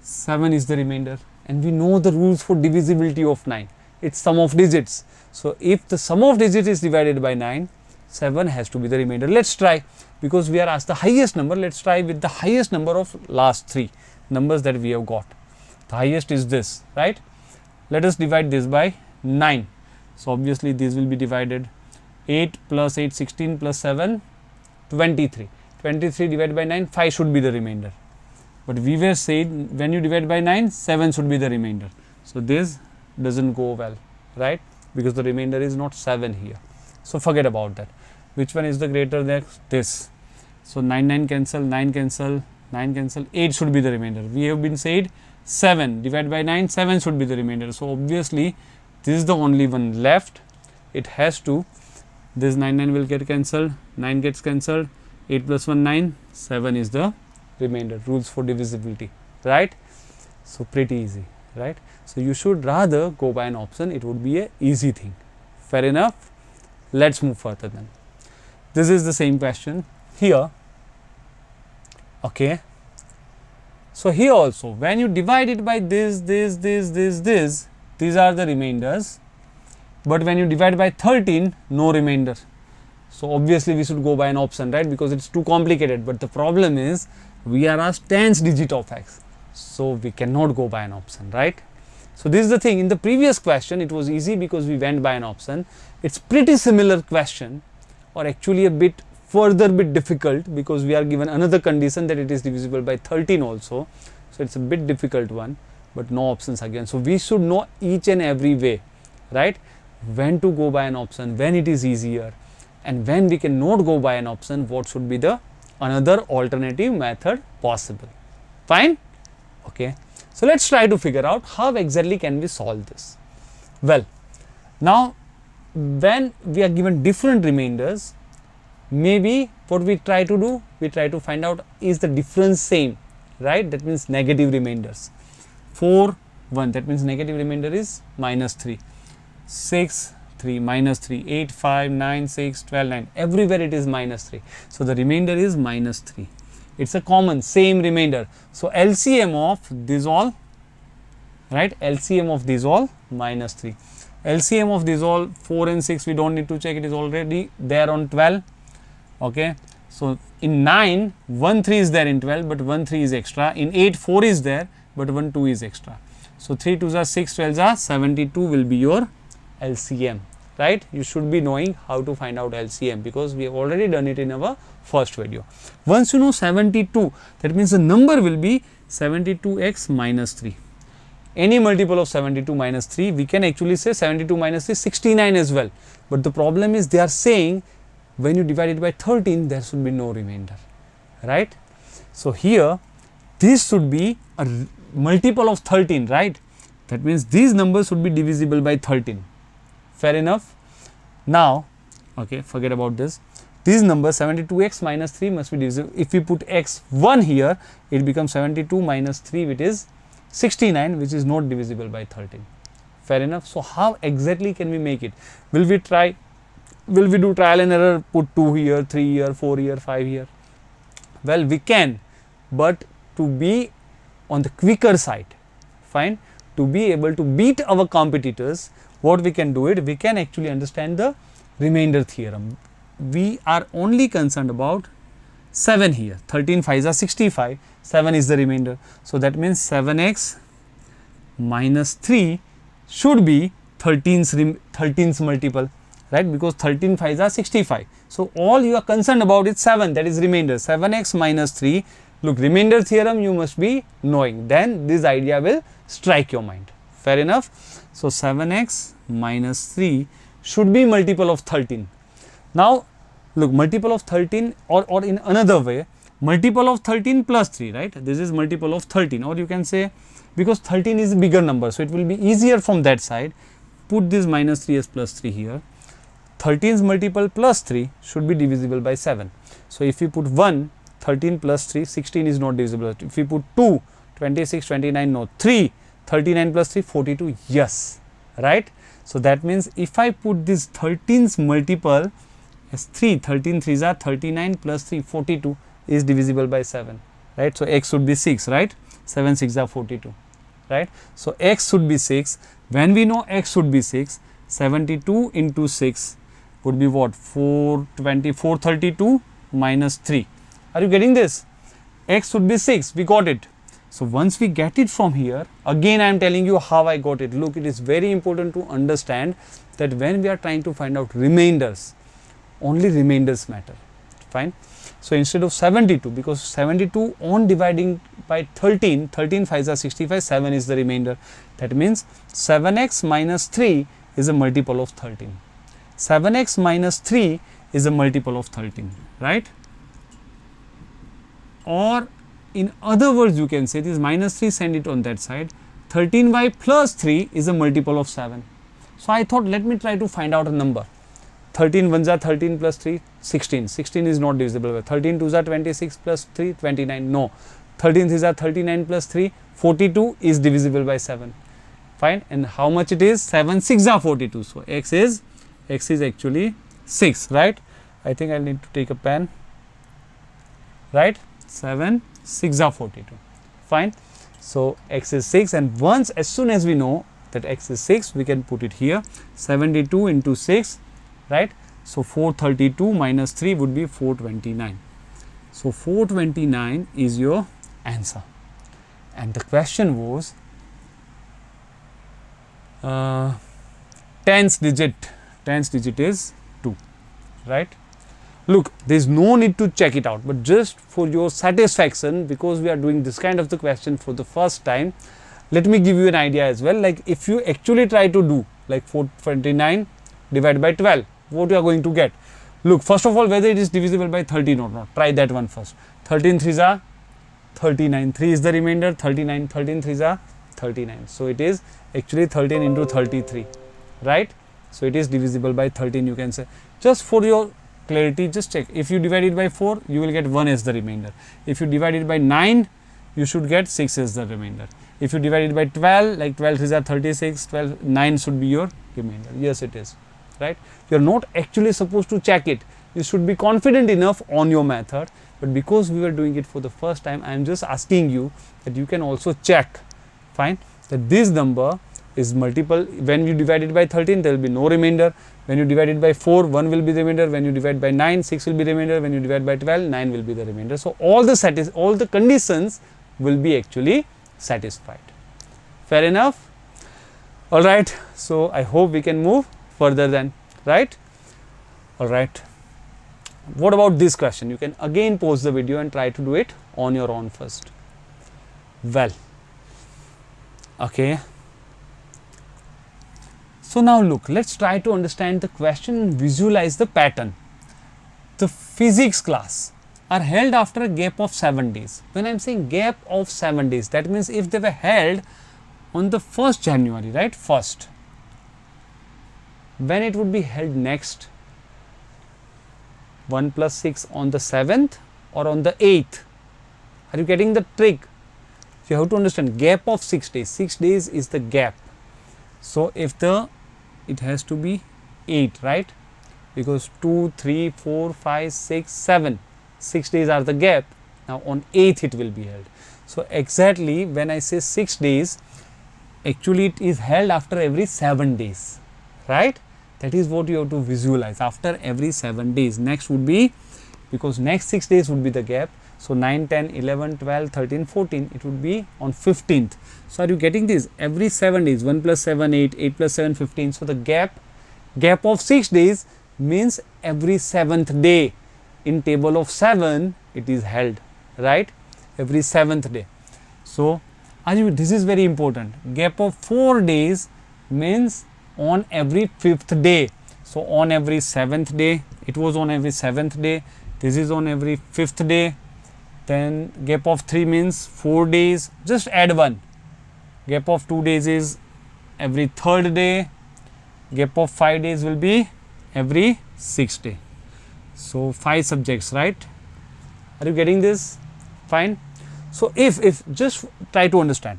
7 is the remainder, and we know the rules for divisibility of 9. It's sum of digits. So, if the sum of digits is divided by 9, 7 has to be the remainder. Let's try, because we are asked the highest number. Let's try with the highest number of last 3 numbers that we have got. The highest is this, right? Let us divide this by 9. So, obviously, this will be divided 8 plus 8, 16 plus 7, 23. 23 divided by 9, 5 should be the remainder. But we were saying when you divide by 9, 7 should be the remainder. So, this doesn't go well, right? Because the remainder is not 7 here. So, forget about that. Which one is the greater than this? So, 9 cancel, 9 cancel, 9 cancel, 8 should be the remainder. We have been said 7 divided by 9, 7 should be the remainder. So, obviously, this is the only one left. It has to, this 9 will get cancelled, 9 gets cancelled, 8 plus 1 9, 7 is the remainder. Rules for divisibility, right? So, pretty easy, right? So, you should rather go by an option. It would be a easy thing. Fair enough? Let's move further then. This is the same question here. Okay. So here also, when you divide it by this, these are the remainders, but when you divide by 13, no remainder. So obviously we should go by an option, right, because it's too complicated. But the problem is we are asked tens digit of x, so we cannot go by an option, right? So this is the thing. In the previous question it was easy because we went by an option. It's pretty similar question, or actually a bit difficult, because we are given another condition that it is divisible by 13 also. So it's a bit difficult one, but no options again. So we should know each and every way, right, when to go by an option, when it is easier, and when we cannot go by an option, what should be the another alternative method possible. Fine? Okay. So let's try to figure out how exactly can we solve this. Well, now when we are given different remainders, maybe what we try to do, we try to find out is the difference same, right? That means negative remainders. 4, 1, that means negative remainder is minus 3. 6, 3, minus 3, 8, 5, 9, 6, 12, 9. Everywhere it is minus 3. So the remainder is minus 3. It's a common, same remainder. So LCM of this all, right? LCM of this all, minus 3. LCM of this all, 4 and 6, we don't need to check, it is already there on 12. Okay. So in 9, 1 3 is there in 12, but 1 3 is extra. In 8, 4 is there, but 1 2 is extra. So 3 2s are 6, 12s are 72 will be your LCM, right? You should be knowing how to find out LCM because we have already done it in our first video. Once you know 72, that means the number will be 72x minus 3. Any multiple of 72 minus 3, we can actually say 72 minus 3 69 as well. But the problem is they are saying when you divide it by 13, there should be no remainder, right? So here this should be a multiple of 13, right? That means these numbers should be divisible by 13. Fair enough. Now, okay, forget about this. These numbers 72x minus 3 must be divisible. If we put x1 here, it becomes 72 minus 3, which is 69, which is not divisible by 13. Fair enough. So how exactly can we make it? Will we do trial and error, put 2 here, 3 here, 4 here, 5 here? Well, we can, but to be on the quicker side, fine, to be able to beat our competitors, what we can do it, we can actually understand the remainder theorem. We are only concerned about 7 here, 13 5s are 65, 7 is the remainder. So that means 7x minus 3 should be 13's multiple, right, because 13 5s are 65. So all you are concerned about is 7, that is remainder, 7x minus 3. Look, remainder theorem you must be knowing, then this idea will strike your mind. Fair enough. So 7x minus 3 should be multiple of 13. Now look, multiple of 13, or in another way, multiple of 13 plus 3, right? This is multiple of 13, or you can say, because 13 is a bigger number, so it will be easier from that side. Put this minus 3 as plus 3 here. 13's multiple plus 3 should be divisible by 7. So if we put 1, 13 plus 3, 16 is not divisible. If we put 2, 26, 29, no. 3, 39 plus 3, 42, yes, right? So that means if I put this 13's multiple as 3, 13 3s are 39 plus 3, 42 is divisible by 7, right? So x should be 6, right? 7 6 are 42, right? So x should be 6. When we know x should be 6, 72 into 6 would be what? 432 minus 3. Are you getting this? X should be 6. We got it. So once we get it from here, again I am telling you how I got it. Look, it is very important to understand that when we are trying to find out remainders, only remainders matter. Fine. So instead of 72, because 72 on dividing by 13, 13 5s are 65, 7 is the remainder. That means 7x minus 3 is a multiple of 13. 7x minus 3 is a multiple of 13, right? Or in other words, you can say this minus 3, send it on that side. 13y plus 3 is a multiple of 7. So I thought, let me try to find out a number. 13 1s are 13 plus 3, 16. 16 is not divisible by 13 2s are 26 plus 3, 29. No. 13 3s are 39 plus 3, 42 is divisible by 7. Fine. And how much it is? 7 6 are 42. So x is actually 6, right? I think I'll need to take a pen, right? 7 6 are 42. fine. So x is 6, and once as soon as we know that x is 6, we can put it here, 72 into 6, right. So 432 minus 3 would be 429. So 429 is your answer, and the question was tens digit is 2, right. Look, there is no need to check it out, but just for your satisfaction, because we are doing this kind of the question for the first time, let me give you an idea as well. Like if you actually try to do like 429 divided by 12, what you are going to get? Look, first of all, whether it is divisible by 13 or not. Try that one first. 13 3s are 39. 3 is the remainder. 39. 13 3s are 39. So it is actually 13 into 33, right? So it is divisible by 13, you can say. Just for your clarity, just check. If you divide it by 4, you will get 1 as the remainder. If you divide it by 9, you should get 6 as the remainder. If you divide it by 12, like 12 3s are 36, 9 should be your remainder. Yes, it is, right? You are not actually supposed to check it. You should be confident enough on your method, but because we were doing it for the first time, I am just asking you that you can also check, fine, that this number is multiple. When you divide it by 13, there will be no remainder. When you divide it by 4, 1 will be the remainder. When you divide by 9, 6 will be the remainder. When you divide by 12, 9 will be the remainder. So all the conditions will be actually satisfied. Fair enough? All right. So I hope we can move further then, right? All right. What about this question? You can again pause the video and try to do it on your own first. Well, okay. So now look, let's try to understand the question and visualize the pattern. The physics class are held after a gap of 7 days. When I am saying gap of 7 days, that means if they were held on the 1st January, right, 1st, when it would be held next, 1 plus 6 on the 7th or on the 8th. Are you getting the trick? You have to understand gap of 6 days. 6 days is the gap. So if it has to be 8, right? Because 2, 3, 4, 5, 6, 7. 6 days are the gap. Now on 8th it will be held. So exactly when I say 6 days, actually it is held after every 7 days, right? That is what you have to visualize, after every 7 days. Next would be, because next 6 days would be the gap. So 9, 10, 11, 12, 13, 14, it would be on 15th. So are you getting this? Every 7 days, 1 plus 7, 8, 8 plus 7, 15. So the gap of 6 days means every 7th day. In table of 7, it is held, right? Every 7th day. So this is very important. Gap of 4 days means on every 5th day. So on every 7th day, it was on every 7th day. This is on every 5th day. Then gap of 3 means 4 days. Just add 1. Gap of 2 days is every 3rd day. Gap of 5 days will be every 6th day. So 5 subjects, right? Are you getting this? Fine. So if just try to understand.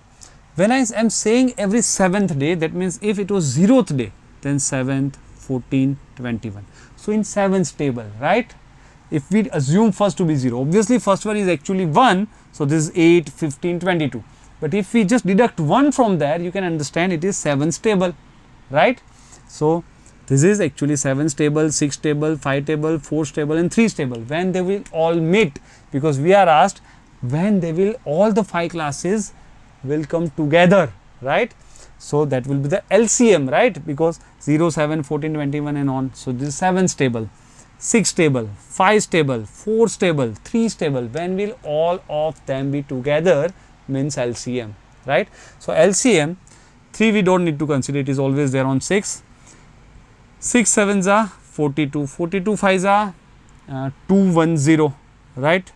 When I am saying every 7th day, that means if it was 0th day, then 7th, 14, 21. So in 7th table, right? If we assume first to be 0, obviously first one is actually 1. So this is 8, 15, 22. But if we just deduct 1 from there, you can understand it is 7th table, right? So this is actually 7th table, 6th table, 5th table, 4th table and 3rd table. When they will all meet, because we are asked when they will, all the 5 classes will come together, right? So that will be the LCM, right? Because 0, 7, 14, 21 and on. So this is 7th table, 6th table, 5th table, 4th table, 3rd table. When will all of them be together means LCM, right? So LCM, 3 we don't need to consider, it is always there on 6. 6 7s are 42, 42 5s are 210, right?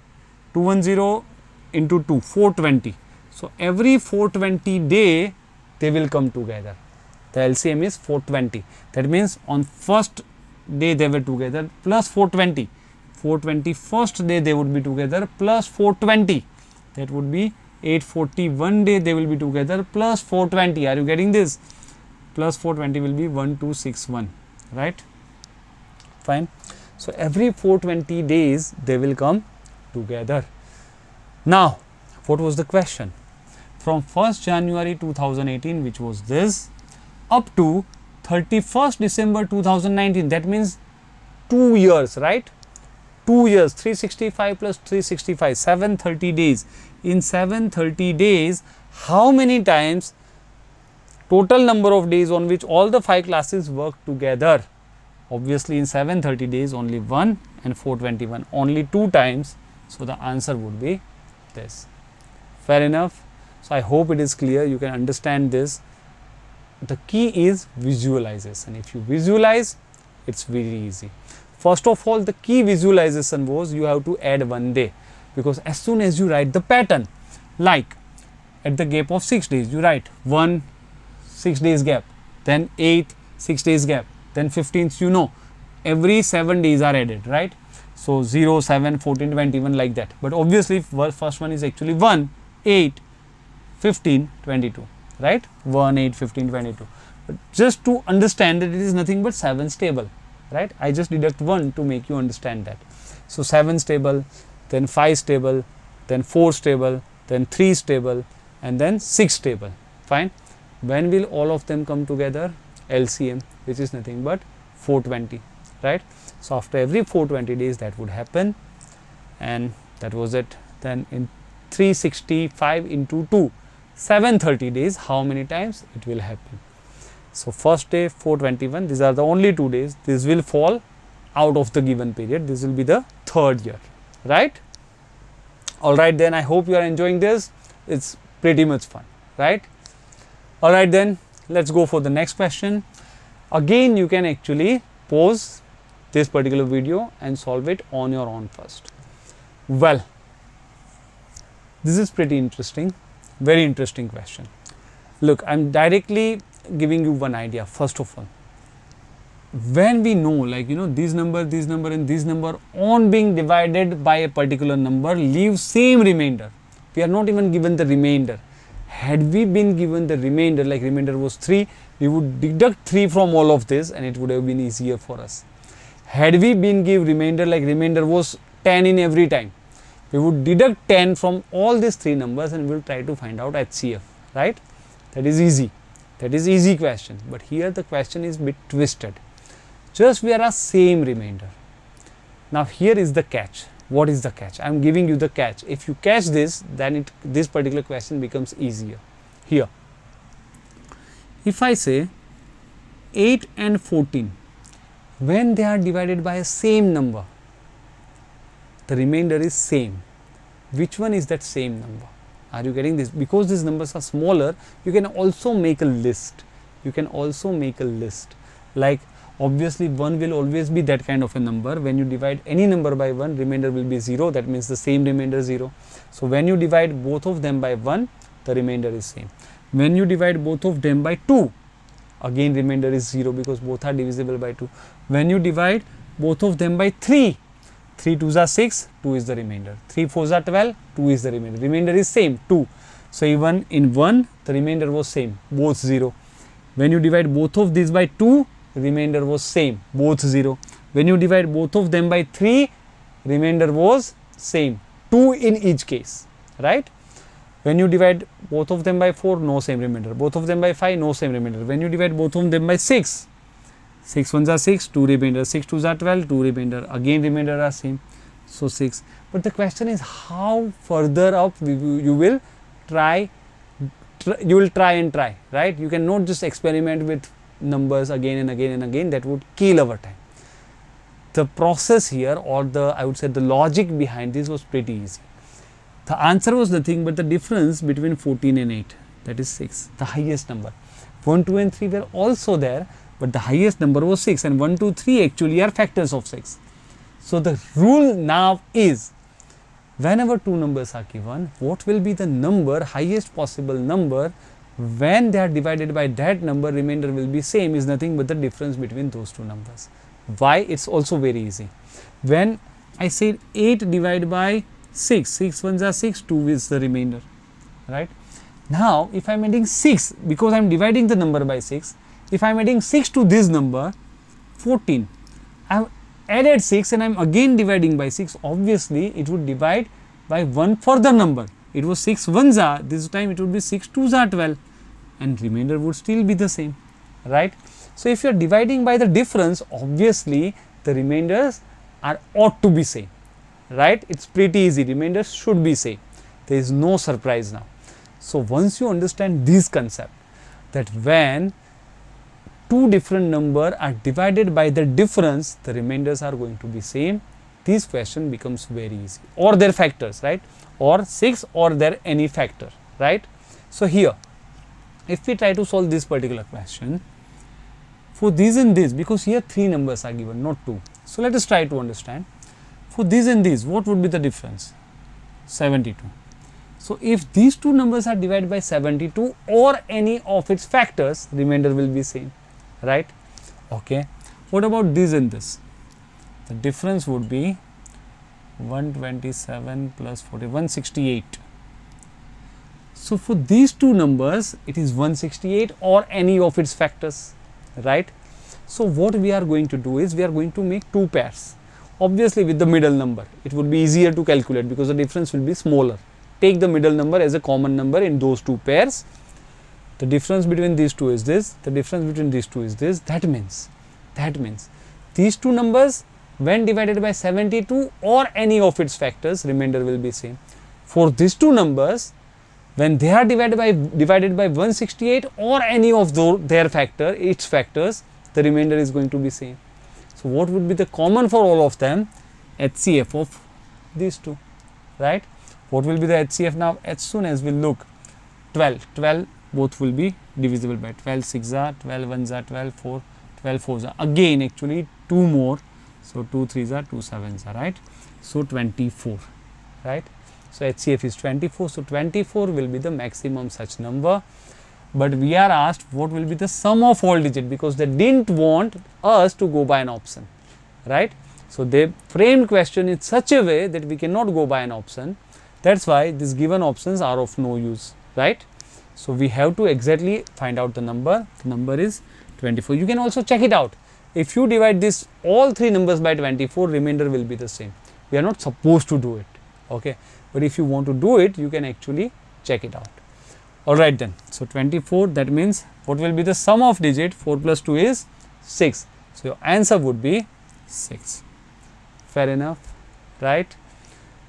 210 into 2, 420. So every 420 day they will come together. The LCM is 420. That means on first day they were together plus 420. 420 first day they would be together plus 420. That would be 841 day they will be together plus 420. Are you getting this? Plus 420 will be 1261, right? Fine. So every 420 days they will come together. Now, what was the question? from 1st January 2018, which was this, up to 31st December 2019. That means 2 years, right? 2 years, 365 plus 365, 730 days. In 730 days, how many times total number of days on which all the 5 classes work together? Obviously, in 730 days, only 1 and 421, only 2 times. So, the answer would be this. Fair enough. So, I hope it is clear. You can understand this. The key is visualization. If you visualize, it's very easy. First of all, the key visualization was you have to add 1 day, because as soon as you write the pattern, like at the gap of 6 days, you write 1, 6 days gap, then 8, 6 days gap, then 15th, you know, every 7 days are added, right? So, 0, 7, 14, 21 like that. But obviously, first one is actually 1, 8, 15, 22, right? 1, 8, 15, 22. But just to understand that it is nothing but 7 stable, right? I just deduct 1 to make you understand that. So, 7 stable, then 5 stable, then 4 stable, then 3 stable, and then 6 stable. Fine. When will all of them come together? LCM, which is nothing but 420, right? So, after every 420 days that would happen, and that was it. Then in 365 into 2, 730 days, how many times it will happen? So, first day 421, these are the only 2 days. This will fall out of the given period. This will be the 3rd year, right? Alright, then I hope you are enjoying this. It's pretty much fun, right? Alright, then let's go for the next question. Again, you can actually pause this particular video and solve it on your own first. Well, this is pretty interesting, very interesting question. Look, I'm directly giving you one idea. First of all, when we know, like, you know, this number and this number on being divided by a particular number leaves same remainder. We are not even given the remainder. Had we been given the remainder, like remainder was 3, we would deduct 3 from all of this and it would have been easier for us. Had we been given remainder, like remainder was 10 in every time, we would deduct 10 from all these 3 numbers and we will try to find out HCF, right? That is easy. That is easy question. But here the question is bit twisted. Just we are a same remainder. Now here is the catch. What is the catch? I am giving you the catch. If you catch this, then this particular question becomes easier. Here, if I say 8 and 14, when they are divided by a same number, the remainder is same. Which one is that same number? Are you getting this? Because these numbers are smaller, you can also make a list. You can also make a list. Like, obviously 1 will always be that kind of a number. When you divide any number by 1, remainder will be 0. That means the same remainder 0. So, when you divide both of them by 1, the remainder is same. When you divide both of them by 2, again remainder is 0 because both are divisible by 2. When you divide both of them by 3, 3 2s are 6, 2 is the remainder. 3 4s are 12, 2 is the remainder. Remainder is same, 2. So, even in 1, the remainder was same, both 0. When you divide both of these by 2, remainder was same, both 0. When you divide both of them by 3, remainder was same, 2 in each case, right? When you divide both of them by 4, no same remainder. Both of them by 5, no same remainder. When you divide both of them by 6, 6 1s are 6, 2 remainder, 6 2s are 12, 2 remainder, again remainder are same, so 6. But the question is how further up you will try, right? You cannot just experiment with numbers again and again and again. That would kill our time. The process here, or I would say the logic behind this, was pretty easy. The answer was nothing but the difference between 14 and 8, that is 6, the highest number. 1, 2 and 3 were also there, but the highest number was 6, and 1, 2, 3 actually are factors of 6. So, the rule now is, whenever 2 numbers are given, what will be the number, highest possible number, when they are divided by that number, remainder will be same, is nothing but the difference between those 2 numbers. Why? It's also very easy. When I said 8 divided by 6, 6 1s are 6, 2 is the remainder, right? Now, if I am adding 6, because I am dividing the number by 6, if I am adding 6 to this number, 14, I have added 6 and I am again dividing by 6, obviously it would divide by one further number, it was 6 ones are, this time it would be 6 twos are 12 and remainder would still be the same, right? So if you are dividing by the difference, obviously the remainders ought to be same, right? It's pretty easy, remainders should be same. There is no surprise now. So once you understand this concept, that when two different numbers are divided by the difference, the remainders are going to be same, this question becomes very easy. Or their factors, right? Or 6 or their any factor, right? So here, if we try to solve this particular question, for this and this, because here 3 numbers are given, not 2. So let us try to understand. For this and this, what would be the difference? 72. So if these two numbers are divided by 72 or any of its factors, remainder will be same, right? Okay. What about this and this? The difference would be 127 plus 40, 168. So for these two numbers, it is 168 or any of its factors, right? So what we are going to do is, we are going to make two pairs. Obviously with the middle number, it would be easier to calculate because the difference will be smaller. Take the middle number as a common number in those two pairs. The difference between these two is this, the difference between these two is this. That means these two numbers, when divided by 72 or any of its factors, remainder will be same. For these two numbers, when they are divided by 168 or any of their factors, the remainder is going to be same. So what would be the common for all of them? HCF of these two, right? What will be the HCF now? As soon as we look, 12 both will be divisible by 12 6 are 12 1s are 12 4 12 4s are again actually 2 more, so 2 3s are 2 7s are, right? So 24, right? So HCF is 24, so 24 will be the maximum such number. But we are asked what will be the sum of all digits, because they didn't want us to go by an option, right? So they framed question in such a way that we cannot go by an option. That's why these given options are of no use, right? So we have to exactly find out the number. The number is 24. You can also check it out. If you divide this all three numbers by 24, remainder will be the same. We are not supposed to do it, okay? But if you want to do it, you can actually check it out. Alright then, so 24, that means what will be the sum of digit? 4 plus 2 is 6. So your answer would be 6. Fair enough, right?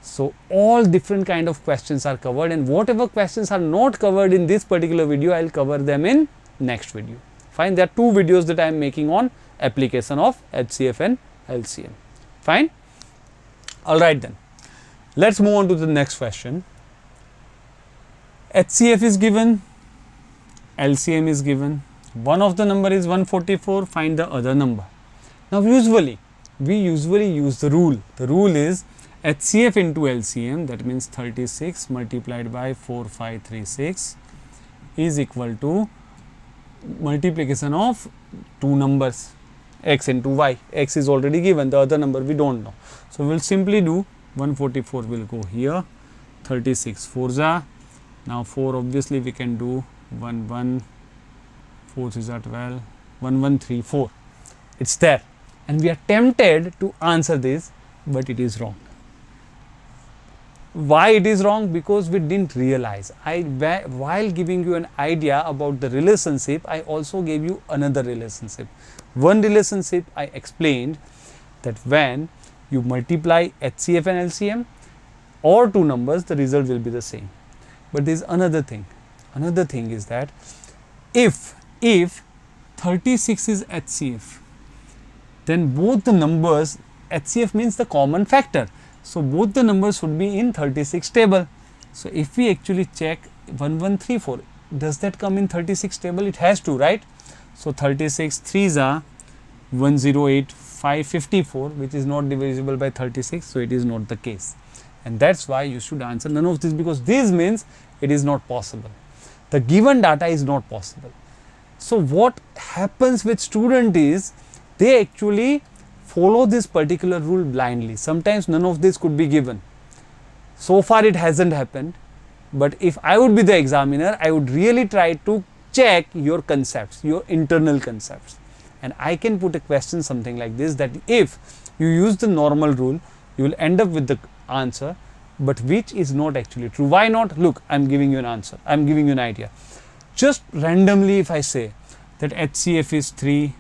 So all different kind of questions are covered, and whatever questions are not covered in this particular video, I will cover them in next video. Fine, there are 2 videos that I am making on application of HCF and LCM. Fine. Alright then, let's move on to the next question. HCF is given, LCM is given. One of the number is 144, find the other number. Now we usually use the rule. The rule is HCF into LCM, that means 36 multiplied by 4536 is equal to multiplication of two numbers, x into y. X is already given, the other number we don't know. So we will simply do 144 will go here, 36 4s are. Now 4 obviously we can do 1 1, 4 is 12, 1 1 3 4. It's there, and we are tempted to answer this, but it is wrong. Why it is wrong? Because we didn't realize. While giving you an idea about the relationship, I also gave you another relationship. One relationship I explained, that when you multiply HCF and LCM or two numbers, the result will be the same. But there is another thing. Another thing is that if 36 is HCF, then both the numbers, HCF means the common factor. So both the numbers should be in 36 table. So if we actually check 1134, does that come in 36 table? It has to, right? So 36 3s are 108 554, which is not divisible by 36. So it is not the case. And that's why you should answer none of this, because this means it is not possible. The given data is not possible. So what happens with student is, they actually follow this particular rule blindly. Sometimes none of this could be given. So far it hasn't happened, but if I would be the examiner, I would really try to check your concepts, your internal concepts. And I can put a question something like this, that if you use the normal rule, you will end up with the answer, but which is not actually true. Why not? Look, I'm giving you an answer. I'm giving you an idea. Just randomly, if I say that HCF is 3,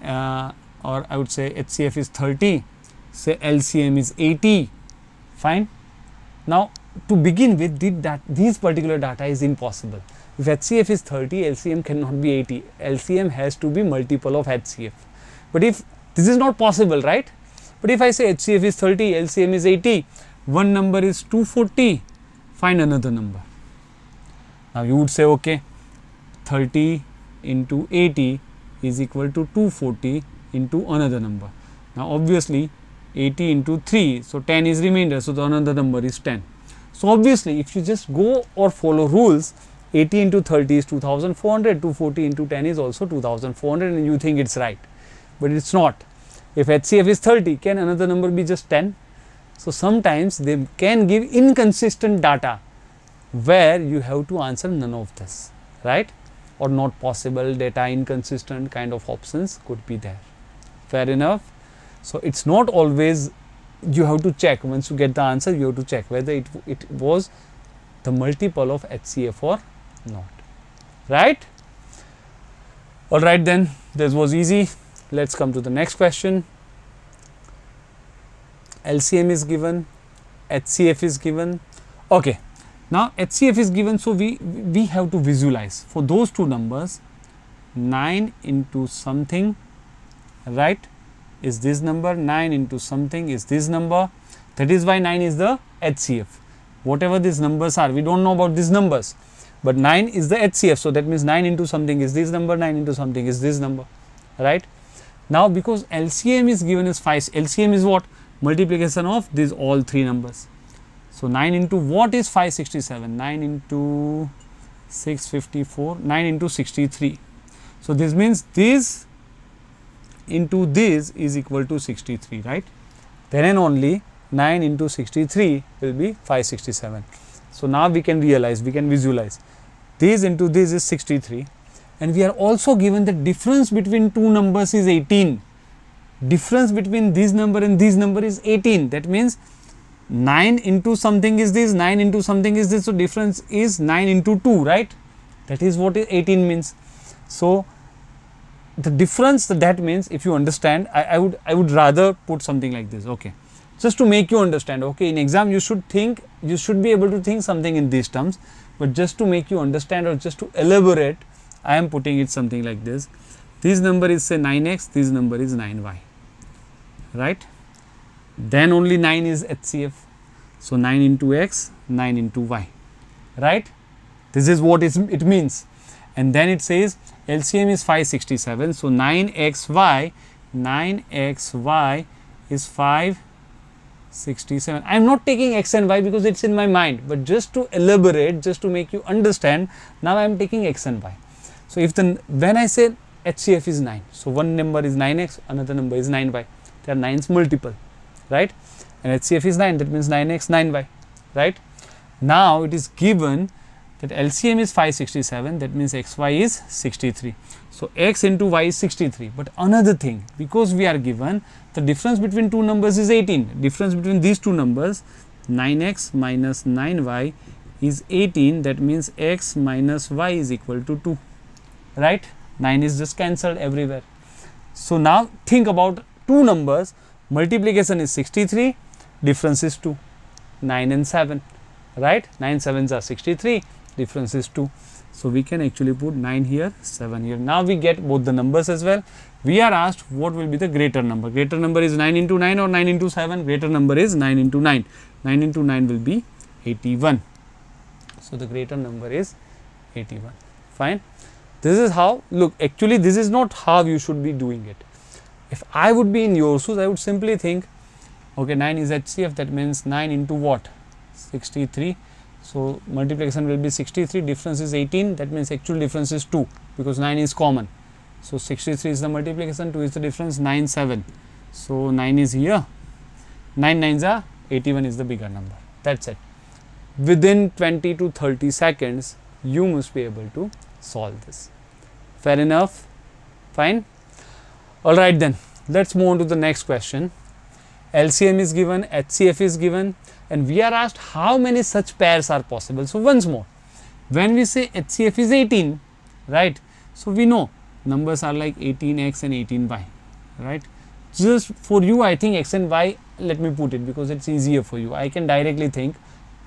or I would say HCF is 30, say LCM is 80, fine. Now, to begin with, these particular data is impossible. If HCF is 30, LCM cannot be 80. LCM has to be multiple of HCF. But if this is not possible, right? But if I say HCF is 30, LCM is 80, one number is 240, find another number. Now you would say, okay, 30 into 80 is equal to 240 into another number. Now obviously 80 into 3, so 10 is remainder, so the another number is 10. So obviously if you just go or follow rules, 80 into 30 is 2400, 240 into 10 is also 2400, and you think it's right, but it's not. If HCF is 30, can another number be just 10? So sometimes they can give inconsistent data where you have to answer none of this, right? Or not possible, data inconsistent kind of options could be there. Fair enough? So it's not always, you have to check, once you get the answer, you have to check whether it was the multiple of HCF or not, right? Alright then, this was easy. Let's come to the next question. LCM is given, HCF is given. Okay, now HCF is given, so we have to visualize for those two numbers, 9 into something, right, is this number, 9 into something is this number. That is why 9 is the HCF. Whatever these numbers are, we don't know about these numbers, but 9 is the HCF. So that means 9 into something is this number, 9 into something is this number, right? Now because LCM is given as 5, LCM is what? Multiplication of these all three numbers. So 9 into what is 567? 9 into 654, 9 into 63. So this means this into this is equal to 63, right? Then and only 9 into 63 will be 567. So now we can realize, we can visualize, this into this is 63, and we are also given the difference between two numbers is 18. Difference between this number and this number is 18. That means 9 into something is this, 9 into something is this, so difference is 9 into 2, right? That is what 18 means. So the difference, that means, if you understand, I would rather put something like this, okay, just to make you understand. Okay, in exam you should think, you should be able to think something in these terms, but just to make you understand or just to elaborate, I am putting it something like this. This number is say 9x, this number is 9y, right? Then only 9 is HCF. So 9 into x, 9 into y, right? This is what it means. And then it says LCM is 567. So 9xy is 567. I am not taking x and y because it's in my mind, but just to elaborate, just to make you understand, now I am taking x and y. So when I say HCF is 9, so one number is 9x, another number is 9y. They are 9's multiple, right? And HCF is 9, that means 9x, 9y, right? Now it is given that LCM is 567, that means xy is 63. So x into y is 63. But another thing, because we are given the difference between two numbers is 18. Difference between these two numbers, 9x minus 9y is 18. That means x minus y is equal to 2, right? 9 is just cancelled everywhere. So now think about two numbers, multiplication is 63, difference is 2, 9 and 7, right? 9 7s are 63, difference is 2. So we can actually put 9 here, 7 here. Now we get both the numbers as well. We are asked what will be the greater number. Greater number is 9 into 9 or 9 into 7. Greater number is 9 into 9. 9 into 9 will be 81. So the greater number is 81. Fine. This is how, look, actually this is not how you should be doing it. If I would be in your shoes, I would simply think, okay, 9 is HCF, that means 9 into what? 63. So multiplication will be 63, difference is 18, that means actual difference is 2 because 9 is common. So 63 is the multiplication, 2 is the difference, 9, 7. So 9 is here, 9 9s are 81 is the bigger number. That's it. Within 20 to 30 seconds, you must be able to solve this. Fair enough? Fine? Alright then, let's move on to the next question. LCM is given, HCF is given, and we are asked how many such pairs are possible. So once more, when we say HCF is 18, right? So we know numbers are like 18x and 18y, right? Just for you, I think x and y, let me put it because it's easier for you. I can directly think.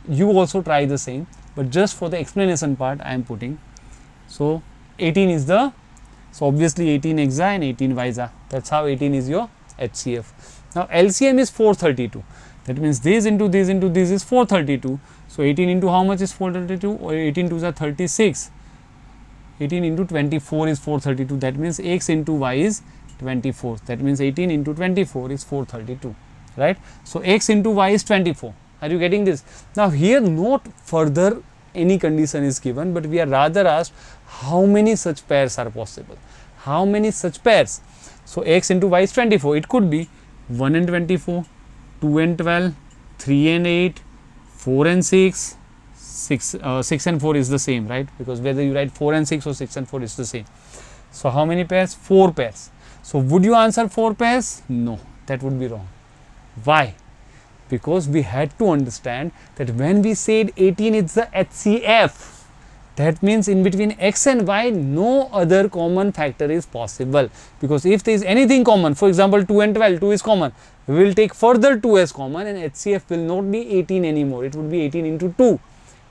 You also try the same, but just for the explanation part, I am putting. So 18 is the, so obviously 18x and 18y. That's how 18 is your HCF. Now LCM is 432. That means this into this into this is 432. So 18 into how much is 432? Or 18 to the 36. 18 into 24 is 432. That means x into y is 24. That means 18 into 24 is 432. Right? So x into y is 24. Are you getting this? Now here not further any condition is given, but we are rather asked how many such pairs are possible. How many such pairs? So x into y is 24. It could be 1 and 24, 2 and 12, 3 and 8, 4 and 6, 6 and 4 is the same, right? Because whether you write 4 and 6 or 6 and 4 is the same. So how many pairs? 4 pairs. So would you answer 4 pairs? No, that would be wrong. Why? Because we had to understand that when we said 18 is the HCF, that means in between x and y no other common factor is possible. Because if there is anything common, for example 2 and 12, 2 is common, we will take further 2 as common and HCF will not be 18 anymore, it would be 18 into 2.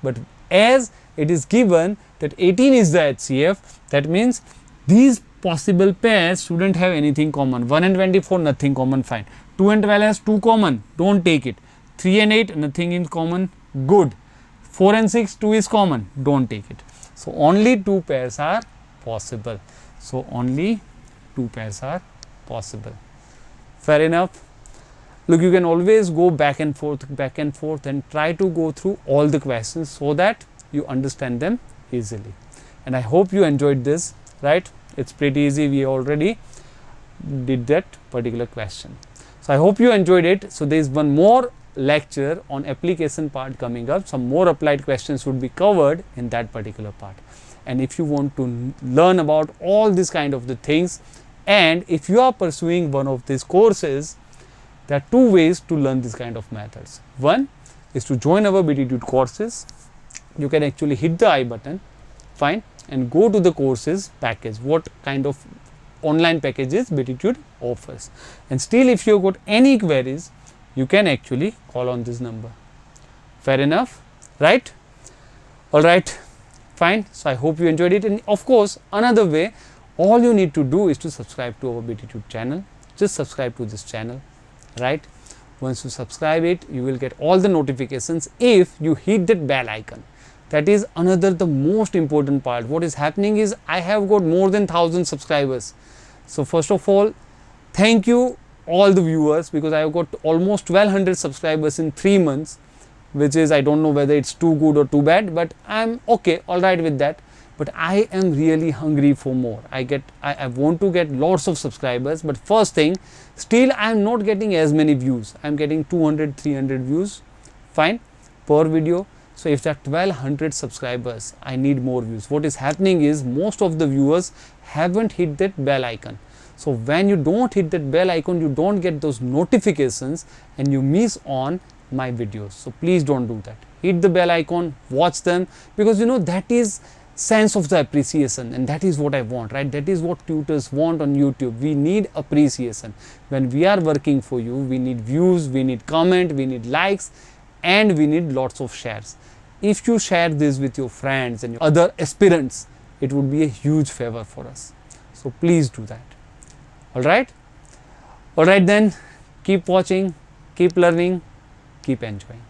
But as it is given that 18 is the HCF, that means these possible pairs shouldn't have anything common. 1 and 24 nothing common, fine. 2 and 12 has 2 common, don't take it. 3 and 8 nothing in common, good. 4 and 6 2 is common, don't take it. So only 2 pairs are possible. So only 2 pairs are possible. Fair enough. Look, you can always go back and forth and try to go through all the questions so that you understand them easily. And I hope you enjoyed this, right? It's pretty easy. We already did that particular question. So I hope you enjoyed it. So there is one more lecture on application part coming up. Some more applied questions would be covered in that particular part. And if you want to learn about all these kind of the things, and if you are pursuing one of these courses, there are 2 ways to learn this kind of methods. One is to join our Btitude courses. You can actually hit the I button, fine, and go to the courses package. What kind of online packages Btitude offers. And still, if you got any queries, you can actually call on this number. Fair enough, right? All right, fine. So I hope you enjoyed it. And of course, another way, all you need to do is to subscribe to our Btitude channel. Just subscribe to this channel, right? Once you subscribe it, you will get all the notifications if you hit that bell icon. That is another the most important part. What is happening is I have got more than 1000 subscribers. So first of all, thank you all the viewers, because I have got almost 1200 subscribers in 3 months, which is, I don't know whether it's too good or too bad, but I'm okay, all right with that. But I am really hungry for more. I want to get lots of subscribers, but first thing, still I am not getting as many views. I am getting 200, 300 views, fine, per video. So if there are 1200 subscribers, I need more views. What is happening is most of the viewers haven't hit that bell icon. So when you don't hit that bell icon, you don't get those notifications and you miss on my videos. So please don't do that. Hit the bell icon, watch them, because you know that is sense of the appreciation, and that is what I want, right? That is what tutors want on YouTube. We need appreciation. When we are working for you, we need views, we need comment, we need likes, and we need lots of shares. If you share this with your friends and your other aspirants, it would be a huge favor for us. So please do that. All right? All right then, keep watching, keep learning, keep enjoying.